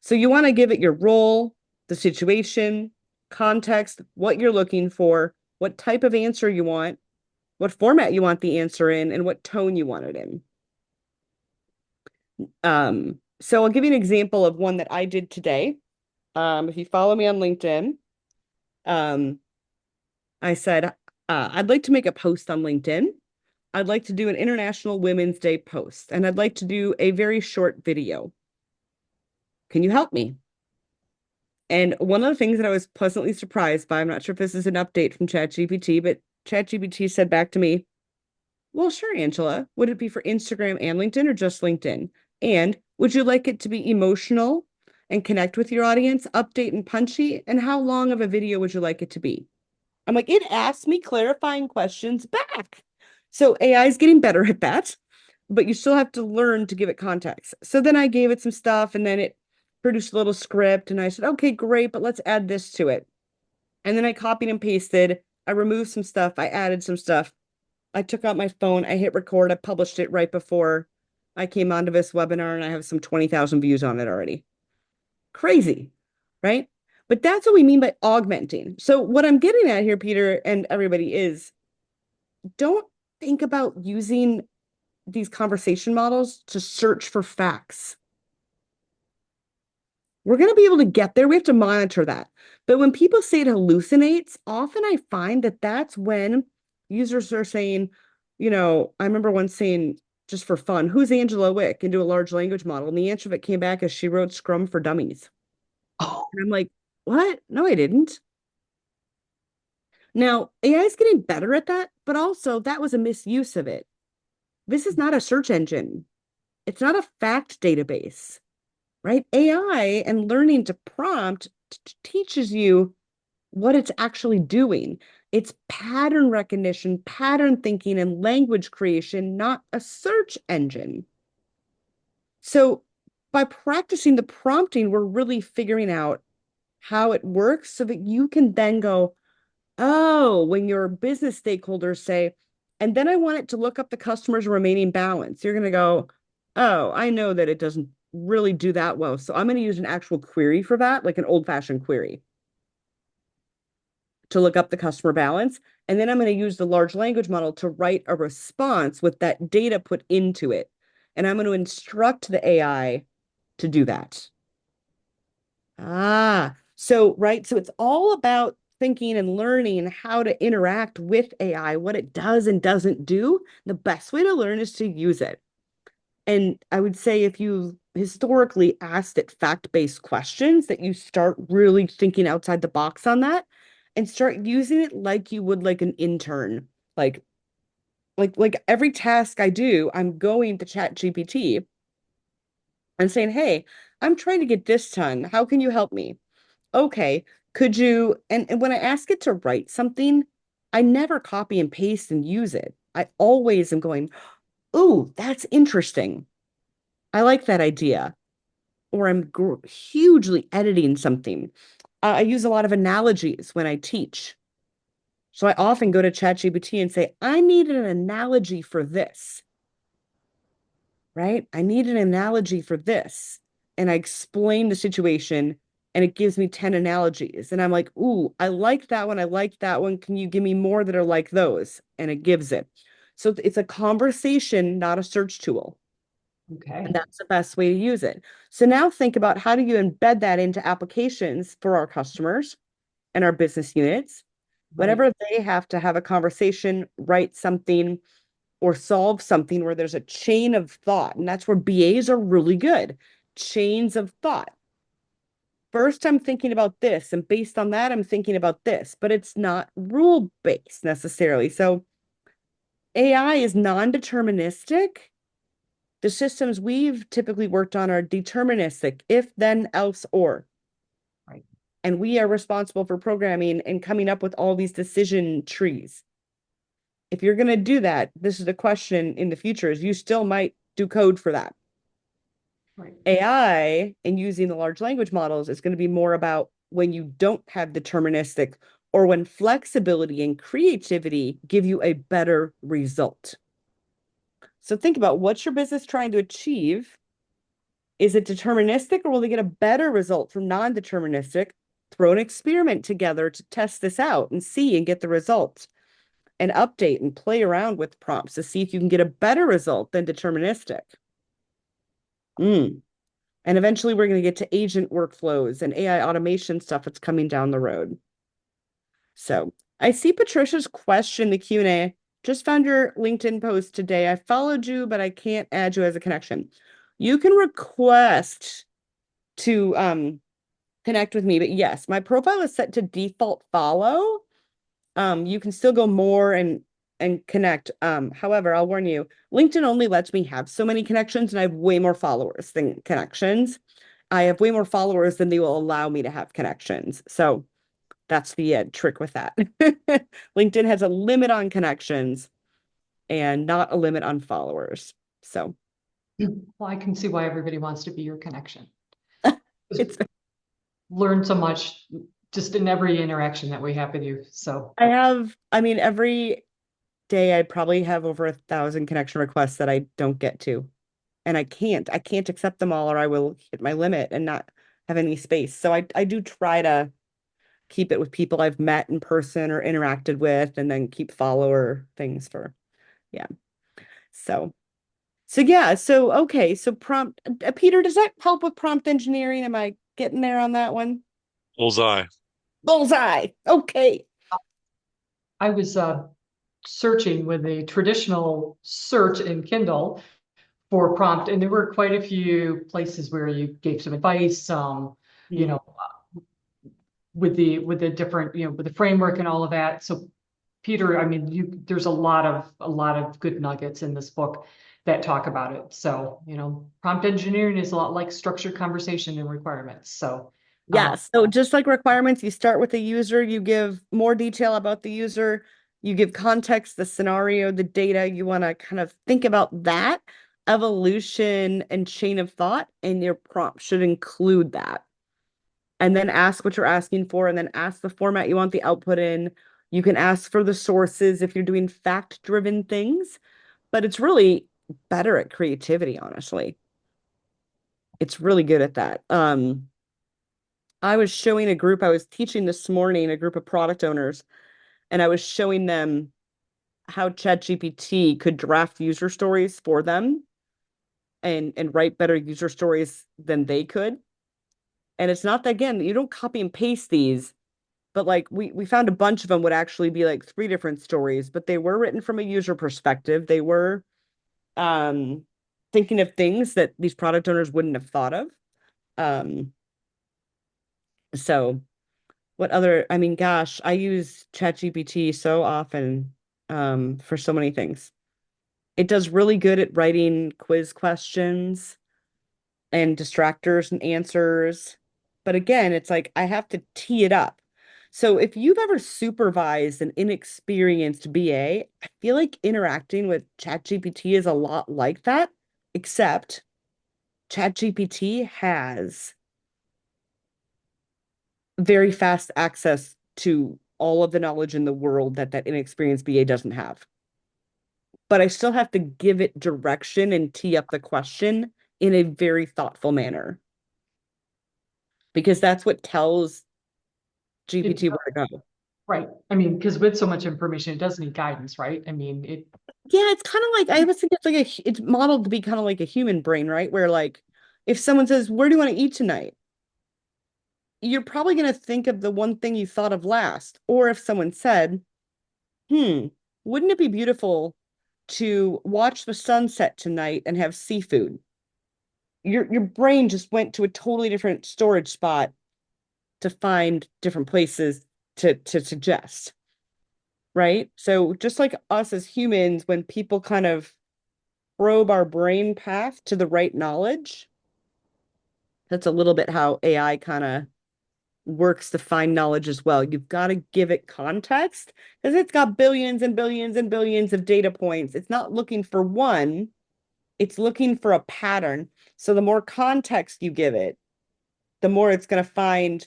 So you want to give it your role, the situation, context, what you're looking for, what type of answer you want, what format you want the answer in, and what tone you want it in. So I'll give you an example of one that I did today. If you follow me on LinkedIn, I said, I'd like to make a post on LinkedIn. I'd like to do an International Women's Day post, and I'd like to do a very short video. Can you help me? And one of the things that I was pleasantly surprised by, I'm not sure if this is an update from ChatGPT, but ChatGPT said back to me, well, sure, Angela. Would it be for Instagram and LinkedIn or just LinkedIn? And would you like it to be emotional and connect with your audience, update and punchy? And how long of a video would you like it to be? I'm like, it asked me clarifying questions back. So AI is getting better at that, but you still have to learn to give it context. So then I gave it some stuff and then it produced a little script and I said, okay, great, but let's add this to it. And then I copied and pasted. I removed some stuff. I added some stuff. I took out my phone. I hit record. I published it right before I came onto this webinar and I have some 20,000 views on it already. Crazy, right? But that's what we mean by augmenting. So what I'm getting at here, Peter, and everybody, is don't think about using these conversation models to search for facts. We're going to be able to get there. We have to monitor that. But when people say it hallucinates, often I find that that's when users are saying, I remember once saying just for fun, who's Angela Wick, into a large language model. And the answer that came back is she wrote Scrum for Dummies. Oh, And I'm like, what? No, I didn't. Now, AI is getting better at that, but also that was a misuse of it. This is not a search engine. It's not a fact database, right? AI and learning to prompt teaches you what it's actually doing. It's pattern recognition, pattern thinking, and language creation, not a search engine. So by practicing the prompting, we're really figuring out how it works so that you can then go, oh, when your business stakeholders say, and then I want it to look up the customer's remaining balance, you're going to go, oh, I know that it doesn't really do that well. So I'm going to use an actual query for that, like an old-fashioned query to look up the customer balance. And then I'm going to use the large language model to write a response with that data put into it. And I'm going to instruct the AI to do that. So it's all about thinking and learning how to interact with AI, what it does and doesn't do. The best way to learn is to use it. And I would say if you historically asked it fact-based questions, that you start really thinking outside the box on that and start using it like you would like an intern. Like every task I do, I'm going to ChatGPT and saying, hey, I'm trying to get this done. How can you help me? Okay, could you, and when I ask it to write something, I never copy and paste and use it. I always am going, ooh, that's interesting. I like that idea. Or I'm hugely editing something. I use a lot of analogies when I teach. So I often go to ChatGPT and say, I need an analogy for this, right? I need an analogy for this. And I explain the situation and it gives me 10 analogies. And I'm like, ooh, I like that one. I like that one. Can you give me more that are like those? And it gives it. So it's a conversation, not a search tool. okay. And that's the best way to use it. So now think about how do you embed that into applications for our customers and our business units. Right. Whenever they have to have a conversation, write something, or solve something where there's a chain of thought. And that's where BAs are really good. Chains of thought. First, I'm thinking about this, and based on that, I'm thinking about this, but it's not rule-based necessarily. So AI is non-deterministic. The systems we've typically worked on are deterministic, if, then, else, or. Right. And we are responsible for programming and coming up with all these decision trees. If you're going to do that, this is the question in the future, is you still might do code for that. Right. AI and using the large language models is going to be more about when you don't have deterministic or when flexibility and creativity give you a better result. So think about what's your business trying to achieve? Is it deterministic or will they get a better result from non-deterministic? Throw an experiment together to test this out and see and get the results and update and play around with prompts to see if you can get a better result than deterministic. And eventually we're going to get to agent workflows and AI automation stuff that's coming down the road. So I see Patricia's question, the Q&A. Just found your LinkedIn post today. I followed you, but I can't add you as a connection. You can request to connect with me, but yes, my profile is set to default follow. You can still go more and connect. However, I'll warn you, LinkedIn only lets me have so many connections, and I have way more followers than connections. I have way more followers than they will allow me to have connections. So that's the trick with that. LinkedIn has a limit on connections and not a limit on followers. So Well, I can see why everybody wants to be your connection. it's Learn so much just in every interaction that we have with you. So every day I probably have over 1,000 connection requests that I don't get to. And I can't accept them all or I will hit my limit and not have any space. So I do try to keep it with people I've met in person or interacted with and then keep follower things for, yeah. So yeah, okay. So prompt, Peter, does that help with prompt engineering? Am I getting there on that one? Bullseye. Bullseye. Okay. I was searching with a traditional search in Kindle, for prompt, and there were quite a few places where you gave some advice, you know, with the different, with the framework and all of that. So Peter, I mean, there's a lot of good nuggets in this book that talk about it. So, prompt engineering is a lot like structured conversation and requirements. So, Yeah, so just like requirements, you start with the user, you give more detail about the user, you give context, the scenario, the data. You want to kind of think about that evolution and chain of thought, and your prompt should include that. And then ask what you're asking for, and then ask the format you want the output in. You can ask for the sources if you're doing fact-driven things, but it's really better at creativity, honestly. It's really good at that. I was showing a group I was teaching this morning, a group of product owners, and I was showing them how ChatGPT could draft user stories for them and write better user stories than they could. And it's not that, again, you don't copy and paste these, but like we found a bunch of them would actually be like 3 different stories, but they were written from a user perspective. They were thinking of things that these product owners wouldn't have thought of. So what other, I mean, gosh, I use ChatGPT so often for so many things. It does really good at writing quiz questions and distractors and answers. But again, it's like I have to tee it up. So if you've ever supervised an inexperienced BA, I feel like interacting with ChatGPT is a lot like that, except ChatGPT has very fast access to all of the knowledge in the world that inexperienced BA doesn't have. But I still have to give it direction and tee up the question in a very thoughtful manner. Because that's what tells GPT where to go. Right. I mean, because with so much information, it does need guidance, right? I mean, Yeah, it's kind of like, I was thinking it's modeled to be kind of like a human brain, right? Where like, if someone says, where do you want to eat tonight? You're probably going to think of the one thing you thought of last. Or if someone said, wouldn't it be beautiful to watch the sunset tonight and have seafood? Your brain just went to a totally different storage spot to find different places to suggest, right? So just like us as humans, when people kind of probe our brain path to the right knowledge, that's a little bit how AI kind of works to find knowledge as well. You've got to give it context because it's got billions and billions and billions of data points. It's not looking for one, it's looking for a pattern. So the more context you give it, the more it's going to find,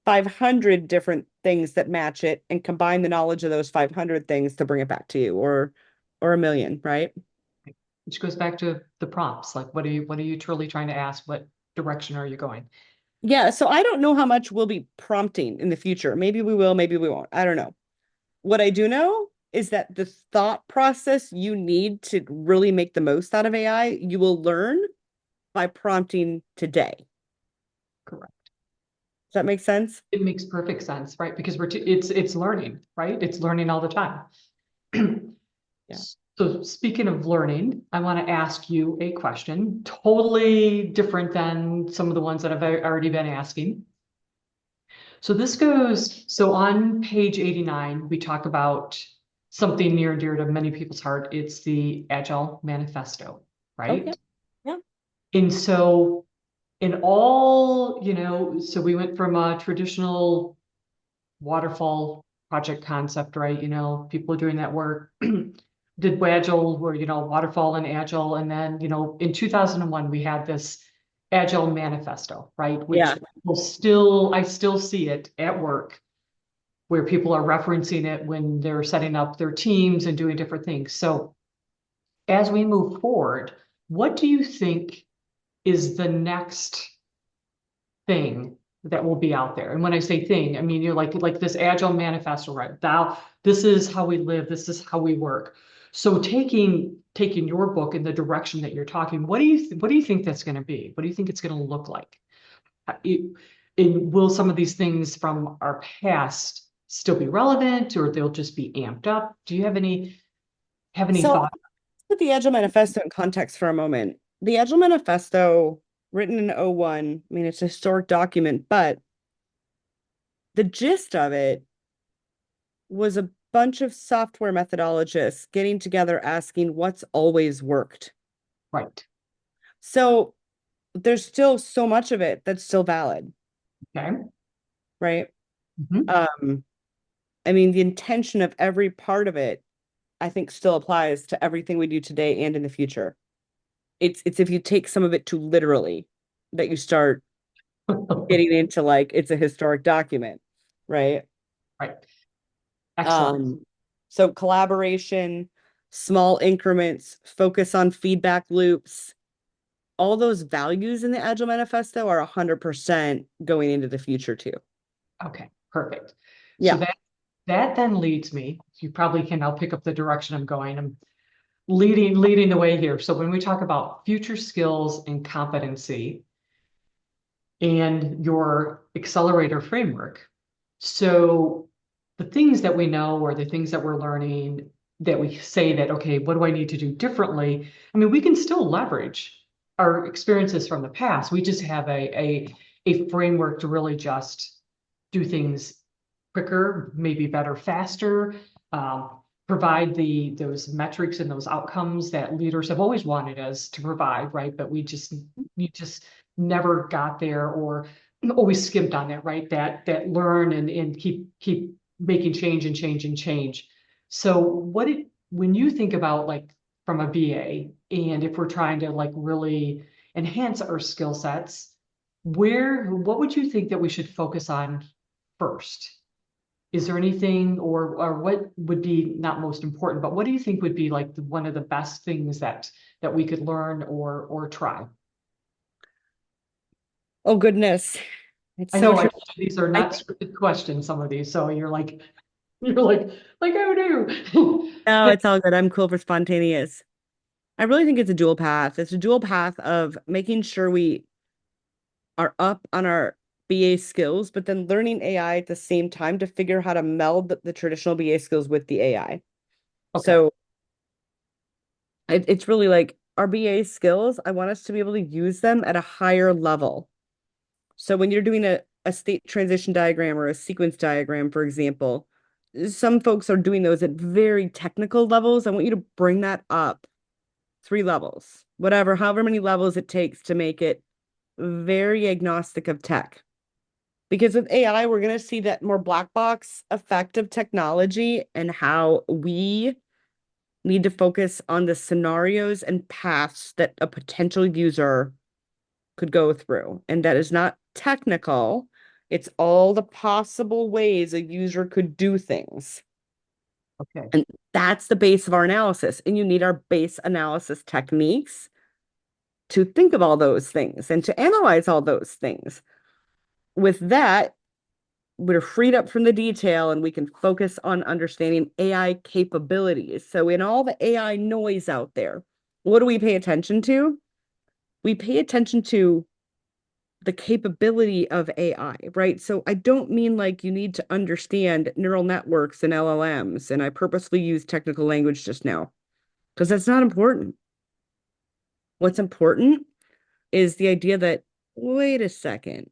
500 different things that match it and combine the knowledge of those 500 things to bring it back to you, or a million, right? which goes back to the prompts. Like, what are you truly trying to ask? What direction are you going? Yeah, so I don't know how much we'll be prompting in the future. Maybe we will, maybe we won't. I don't know. What I do know is that the thought process you need to really make the most out of AI, you will learn by prompting today. Correct. Does that make sense? It makes perfect sense, right? Because it's learning, right? It's learning all the time. Yeah. So speaking of learning, I want to ask you a question, totally different than some of the ones that I've already been asking. So on page 89, we talk about something near and dear to many people's heart. It's the Agile Manifesto, right? Okay. Yeah. And so in all, so we went from a traditional waterfall project concept, right? People doing that work, did Agile, where, waterfall and Agile. And then, in 2001, we had this Agile Manifesto, right? Which Yeah. I still see it at work where people are referencing it when they're setting up their teams and doing different things. So as we move forward, what do you think is the next thing that will be out there? And when I say thing, I mean, you're like this Agile Manifesto, right? This is how we live. This is how we work. So taking your book in the direction that you're talking, what do you think that's going to be? What do you think it's going to look like? Will some of these things from our past still be relevant, or they'll just be amped up? Do you have any So thoughts? Put the Agile Manifesto in context for a moment. The Agile Manifesto, written in '01, I mean, it's a historic document, but the gist of it was a bunch of software methodologists getting together asking what's always worked. Right. So there's still so much of it that's still valid, Okay. right? Mhm. I mean, the intention of every part of it, I think, still applies to everything we do today and in the future. It's if you take some of it too literally that you start getting into like it's a historic document, right? Right. Excellent. So collaboration, small increments, focus on feedback loops, all those values in the Agile Manifesto are 100% going into the future too. Okay, perfect. So Yeah. that then leads me, you probably can now pick up the direction I'm going. I'm leading the way here. So when we talk about future skills and competency and your accelerator framework, so the things that we know or the things that we're learning that we say that, okay, what do I need to do differently? I mean, we can still leverage our experiences from the past. We just have a framework to really just do things quicker, maybe better, faster, provide those metrics and those outcomes that leaders have always wanted us to provide, right? But we just never got there or always skimped on that, right? That learn and keep making change and change and change. So when you think about like from a BA and if we're trying to like really enhance our skill sets, what would you think that we should focus on first? Is there anything or what would be not most important, but what do you think would be like one of the best things that we could learn or try? Oh goodness. It's I so know I true. told you these are I not think, scripted questions, some of these, so you're like, oh no. no, But it's all good. I'm cool for spontaneous. I really think it's a dual path. It's a dual path of making sure we are up on our BA skills, but then learning AI at the same time to figure how to meld the traditional BA skills with the AI. okay, So it's really like our BA skills, I want us to be able to use them at a higher level. So when you're doing a state transition diagram or a sequence diagram, for example, some folks are doing those at very technical levels. I want you to bring that up 3 levels, whatever, however many levels it takes to make it very agnostic of tech. Because with AI, we're going to see that more black box effect of technology and how we need to focus on the scenarios and paths that a potential user could go through. And that is not technical. It's all the possible ways a user could do things. okay, And that's the base of our analysis. And you need our base analysis techniques to think of all those things and to analyze all those things. With that, we're freed up from the detail and we can focus on understanding AI capabilities. So in all the AI noise out there, what do we pay attention to? We pay attention to the capability of AI, right? So I don't mean like you need to understand neural networks and LLMs, and I purposely use technical language just now because that's not important. What's important is the idea that, wait a second,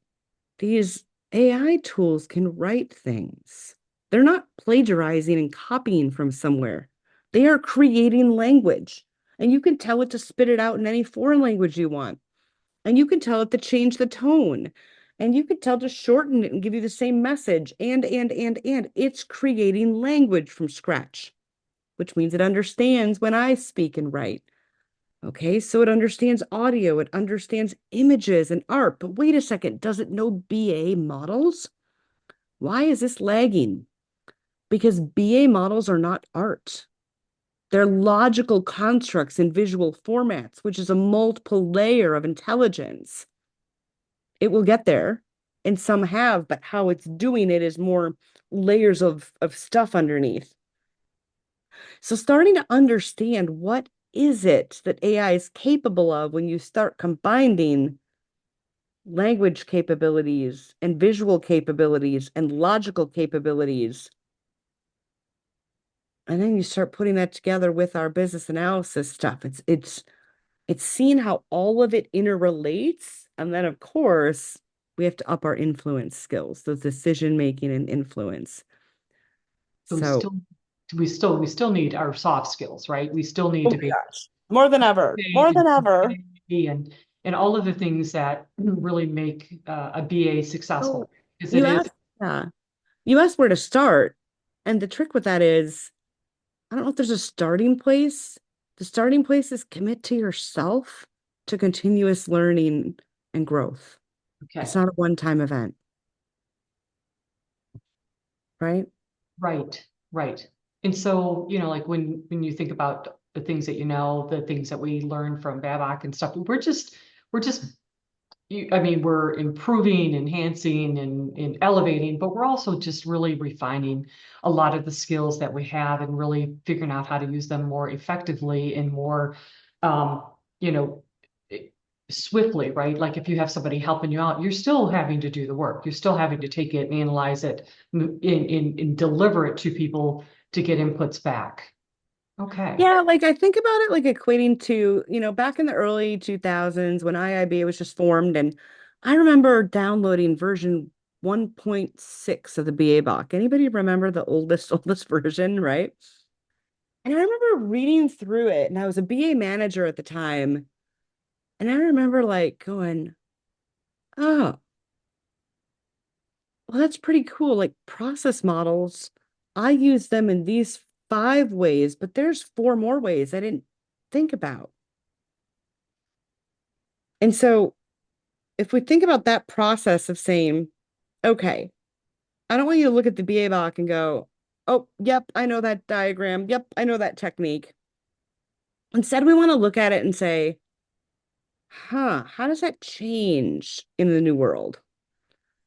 these AI tools can write things. They're not plagiarizing and copying from somewhere. They are creating language, and you can tell it to spit it out in any foreign language you want. And you can tell it to change the tone. And you can tell to shorten it and give you the same message. And it's creating language from scratch, which means it understands when I speak and write. Okay, so it understands audio, it understands images and art. But wait a second, does it know BA models? Why is this lagging? Because BA models are not art. They're logical constructs in visual formats, which is a multiple layer of intelligence. It will get there, and some have, but how it's doing it is more layers of stuff underneath. So starting to understand what is it that AI is capable of when you start combining language capabilities and visual capabilities and logical capabilities, And then you start putting that together with our business analysis stuff. It's seeing how all of it interrelates. And then of course, we have to up our influence skills, those decision making and influence. So So, we still need our soft skills, right? We still need oh to my be gosh, more than ever, more than ever. and all of the things that really make a BA Oh, successful. Because it you is asked, yeah, you asked where to start. And the trick with that is, I don't know if there's a starting place. The starting place is commit to yourself to continuous learning and growth. okay. It's not a one-time event, right? Right, right. And so, like when you think about the things that the things that we learn from Babcock and stuff, we're just I mean, we're improving, enhancing, and elevating, but we're also just really refining a lot of the skills that we have and really figuring out how to use them more effectively and more, um, you know, eh, swiftly, right? Like if you have somebody helping you out, you're still having to do the work. You're still having to take it, analyze it, and deliver it to people to get inputs back. Okay. Yeah, like I think about it like equating to, back in the early 2000s when IIBA was just formed, and I remember downloading version 1.6 of the BA book. Anybody remember the oldest version, right? And I remember reading through it, and I was a BA manager at the time, and I remember like going, oh, well, that's pretty cool. Like process models, I use them in these 5 ways, but there's 4 more ways I didn't think about. And so if we think about that process of saying, okay, I don't want you to look at the BA box and go, oh, yep, I know that diagram. Yep, I know that technique. Instead, we want to look at it and say, how does that change in the new world?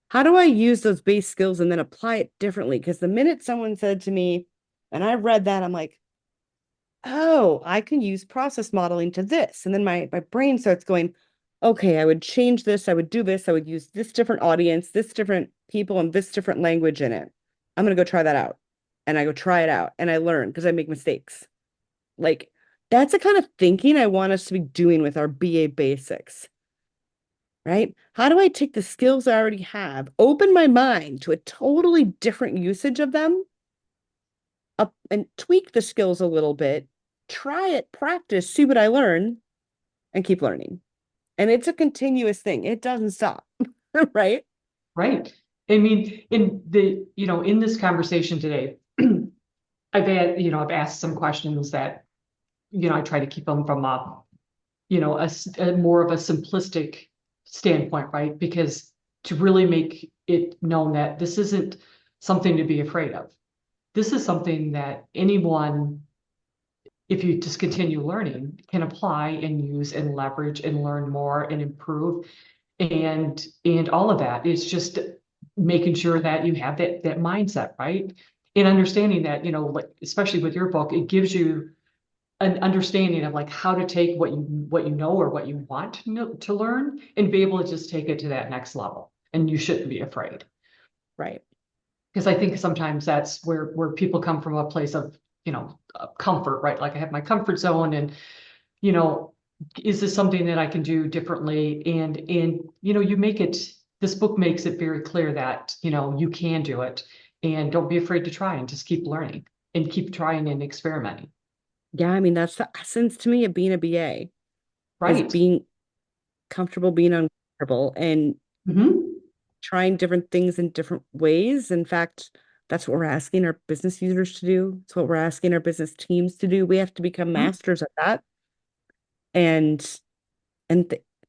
How do I use those base skills and then apply it differently? Because the minute someone said to me, and I read that, I'm like, oh, I can use process modeling to this. And then my brain starts going, okay, I would change this, I would do this, I would use this different audience, this different people, and this different language in it. I'm gonna go try that out. And I go try it out and I learn because I make mistakes. Like that's the kind of thinking I want us to be doing with our BA basics, right? How do I take the skills I already have, open my mind to a totally different usage of them, up and tweak the skills a little bit, try it, practice, see what I learn, and keep learning. And it's a continuous thing. It doesn't stop, right? Right. I mean, in this conversation today, I've asked some questions that, I try to keep them from a more of a simplistic standpoint, right? Because to really make it known that this isn't something to be afraid of. This is something that anyone, if you just continue learning, can apply and use and leverage and learn more and improve and all of that. It's just making sure that you have that mindset, right? And understanding that, like especially with your book, it gives you an understanding of like how to take what you know or what you want to learn and be able to just take it to that next level. And you shouldn't be afraid. Right. Because I think sometimes that's where people come from a place of, comfort, right? Like I have my comfort zone and, you know, is this something that I can do differently? And this book makes it very clear that, you can do it and don't be afraid to try and just keep learning and keep trying and experimenting. Yeah, I mean, that's the essence to me of being a BA is Right. being comfortable, being uncomfortable, and Hmm. trying different things in different ways. In fact, that's what we're asking our business users to do. It's what we're asking our business teams to do. We have to become masters at that. And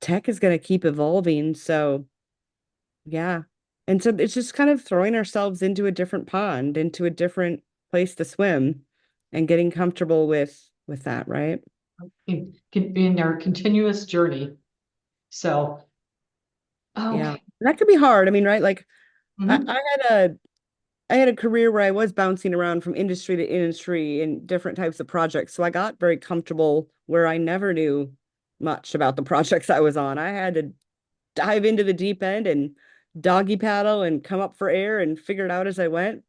tech is going to keep evolving. So, yeah. And so it's just kind of throwing ourselves into a different pond, into a different place to swim and getting comfortable with that, right? In our continuous journey. So, Yeah. okay. That could be hard. I mean, right? Like I, Mhm. I had a I had a career where I was bouncing around from industry to industry in different types of projects. So I got very comfortable where I never knew much about the projects I was on. I had to dive into the deep end and doggy paddle and come up for air and figure it out as I went.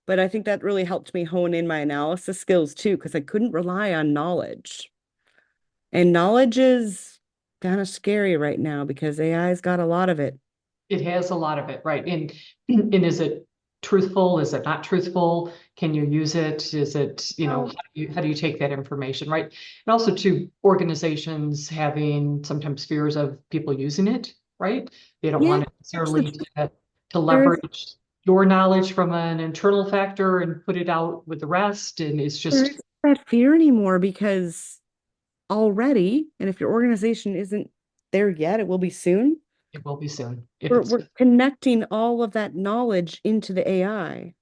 but I think that really helped me hone in my analysis skills too, because I couldn't rely on knowledge. And knowledge is kind of scary right now because AI's got a lot of it. It has a lot of it, right? And is it truthful? Is it not truthful? Can you use it? Is it, Oh, how do you take that information, right? And also to organizations having sometimes fears of people using it, right? They don't yeah, want that's the necessarily truth. to There's leverage your knowledge from an internal factor and put it out with the rest. And it's there just, isn't that fear anymore because already, and if your organization isn't there yet, it will be soon. it will be soon. If We're it's, we're connecting all of that knowledge into the AI.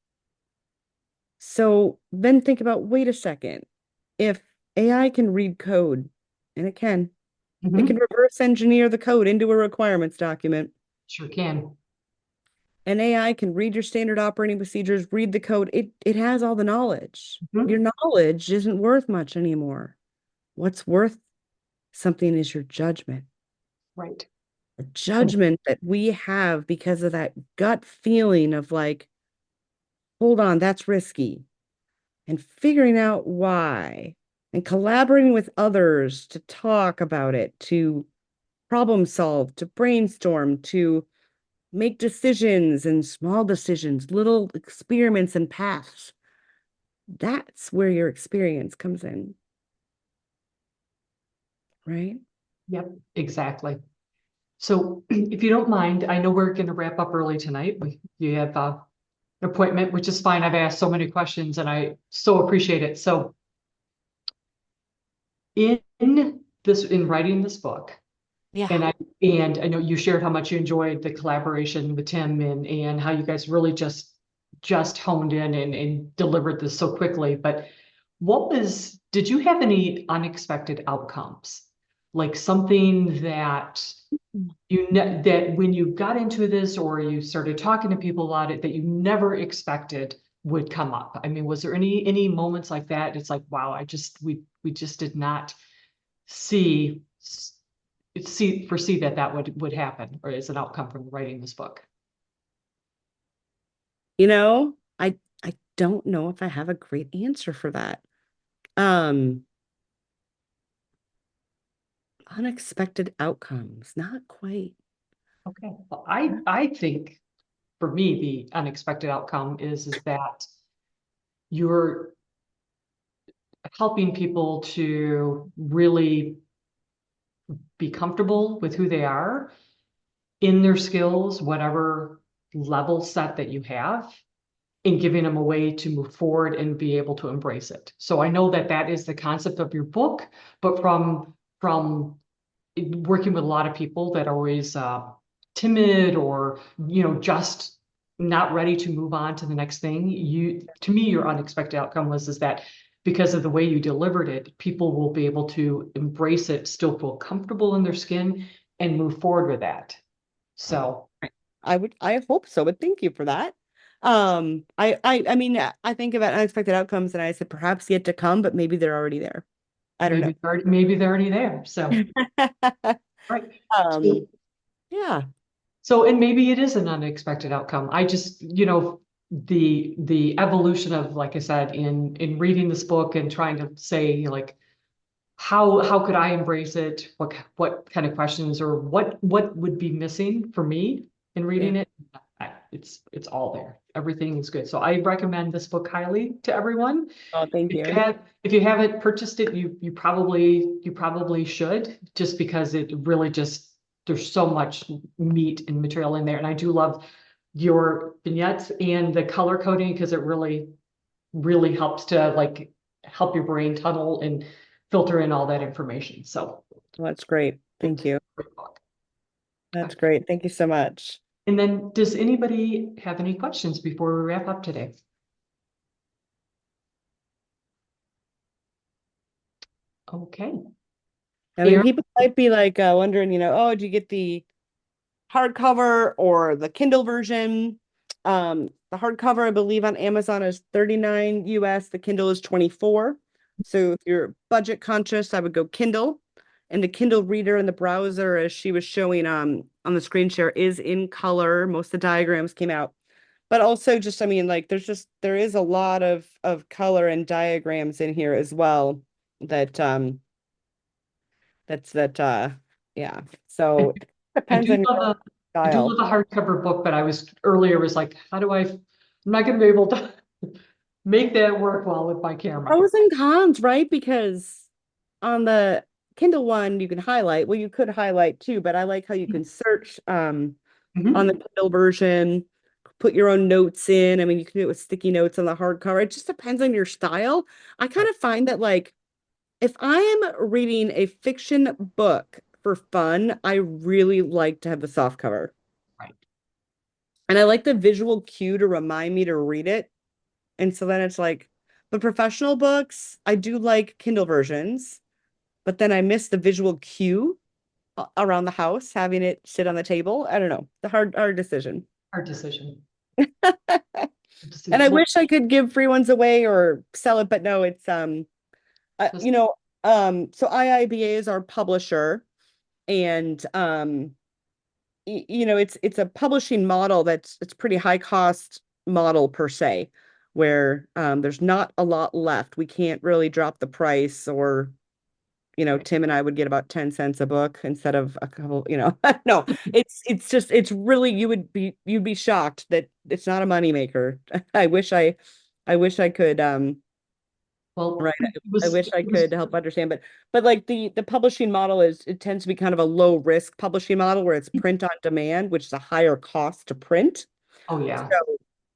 So then think about, wait a second, if AI can read code, and it can Mhm, reverse engineer the code into a requirements document. sure can. An AI can read your standard operating procedures, read the code. It has all the knowledge. Your Mhm, knowledge isn't worth much anymore. What's worth something is your judgment. right. The judgment that we have because of that gut feeling of like, hold on, that's risky. And figuring out why and collaborating with others to talk about it, to problem solve, to brainstorm, to make decisions and small decisions, little experiments and paths. That's where your experience comes in, right? Yep, exactly. So if you don't mind, I know we're going to wrap up early tonight. You have an appointment, which is fine. I've asked so many questions and I so appreciate it. So in in writing this book, Yeah. and I know you shared how much you enjoyed the collaboration with Tim and how you guys really just honed in and delivered this so quickly. But did you have any unexpected outcomes? Like something that that when you got into this or you started talking to people about it that you never expected would come up? I mean, was there any moments like that? It's like, wow, we just did not see foresee that would happen or as an outcome from writing this book. You know, I don't know if I have a great answer for that. Um, Unexpected outcomes, not quite. Okay. Well, I think for me the unexpected outcome is that you're helping people to really be comfortable with who they are in their skills, whatever level set that you have, and giving them a way to move forward and be able to embrace it. So I know that that is the concept of your book, but from working with a lot of people that are always timid or just not ready to move on to the next thing, to me your unexpected outcome was is that because of the way you delivered it, people will be able to embrace it, still feel comfortable in their skin, and move forward with that. So I hope so, but thank you for that. I mean, I think about unexpected outcomes and I said perhaps yet to come, but maybe they're already there. I don't know. maybe they're already there. So right. So Um, yeah. and maybe it is an unexpected outcome. I just, the evolution of, like I said, in reading this book and trying to say like, how could I embrace it? What kind of questions or what would be missing for me in Yeah. reading it? It's all there. Everything is good. So I recommend this book highly to everyone. Oh, thank you. If you haven't purchased it, you probably should, just because it really just there's so much meat and material in there. And I do love your vignettes and the color coding because it really helps to like help your brain tunnel and filter in all that information. So Well, that's great. Thank it's you. a great book. That's great. Thank you so much. And then does anybody have any questions before we wrap up today? Okay. I mean, Aaron, people might be like wondering, oh, do you get the hardcover or the Kindle version? The hardcover, I believe, on Amazon is 39 US. The Kindle is 24. So if you're budget conscious, I would go Kindle. And the Kindle reader in the browser, as she was showing on the screen share, is in color. Most of the diagrams came out. but also just, I mean, like there is a lot of color and diagrams in here as well that yeah. So it I depends do on love your a, I do style. love a hardcover book, but I was earlier was like, I'm not going to be able to make that work well with my camera. Pros and cons, right? Because on the Kindle one, you can highlight. Well, you could highlight too, but I like how you can search on the Mhm. Kindle version, put your own notes in. I mean, you can do it with sticky notes on the hardcover. It just depends on your style. I kind of find that like if I am reading a fiction book for fun, I really like to have the soft cover. Right. And I like the visual cue to remind me to read it. And so then it's like, but professional books, I do like Kindle versions, but then I miss the visual cue around the house, having it sit on the table. I don't know. The hard decision. Hard decision. And I Well, wish I could give free ones away or sell it, but no, it's just- you know, so IIBA is our publisher, and you know, it's a publishing model it's pretty high cost model per se, where there's not a lot left. We can't really drop the price, or you know, Tim and I would get about 10 cents a book instead of a couple, you know. No, it's just it's really you'd be shocked that it's not a moneymaker. I wish I could well, right. I wish I it was, could help understand, but like the publishing model is it tends to be kind of a low risk publishing model where it's print on demand, which is a higher cost to print. oh yeah,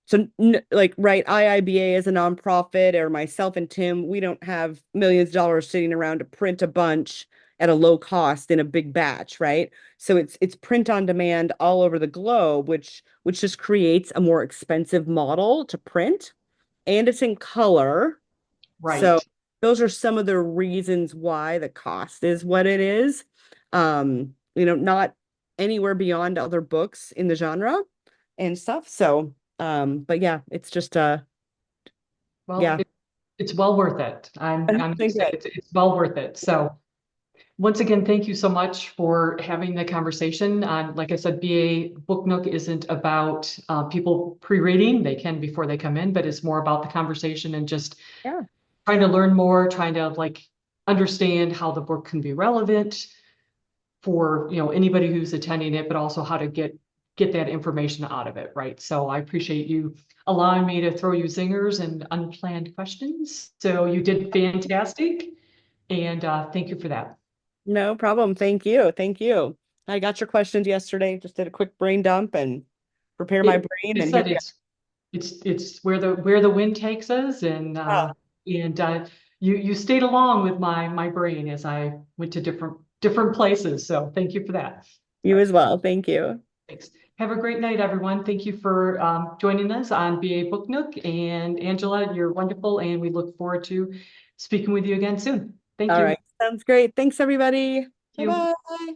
So like right, IIBA is a nonprofit, or myself and Tim, we don't have millions of dollars sitting around to print a bunch at a low cost in a big batch, right? So it's print on demand all over the globe, which just creates a more expensive model to print, and it's in color. So right. those are some of the reasons why the cost is what it is. You know, not anywhere beyond other books in the genre and stuff. So, but yeah, it's just Well, yeah. it's well worth it. I'm I think saying that it's well worth it. So once again, thank you so much for having the conversation. Like I said, BA Book Nook isn't about people pre-reading. They can before they come in, but it's more about the conversation and just yeah. trying to learn more, trying to like understand how the book can be relevant for, anybody who's attending it, but also how to get that information out of it, right? So I appreciate you allowing me to throw you zingers and unplanned questions. So you did fantastic, and thank you for that. No problem. Thank you. Thank you. I got your questions yesterday. Just did a quick brain dump and prepare my It, brain, I and here said we it's where the wind takes us, and are. you stayed along with my brain as I went to different places. So thank you for that. You as well. Thank you. Thanks. Have a great night, everyone. Thank you for joining us on BA Book Nook. And Angela, you're wonderful, and we look forward to speaking with you again soon. Thank All you. right. Sounds great. Thanks, everybody. Thank you. Bye-bye.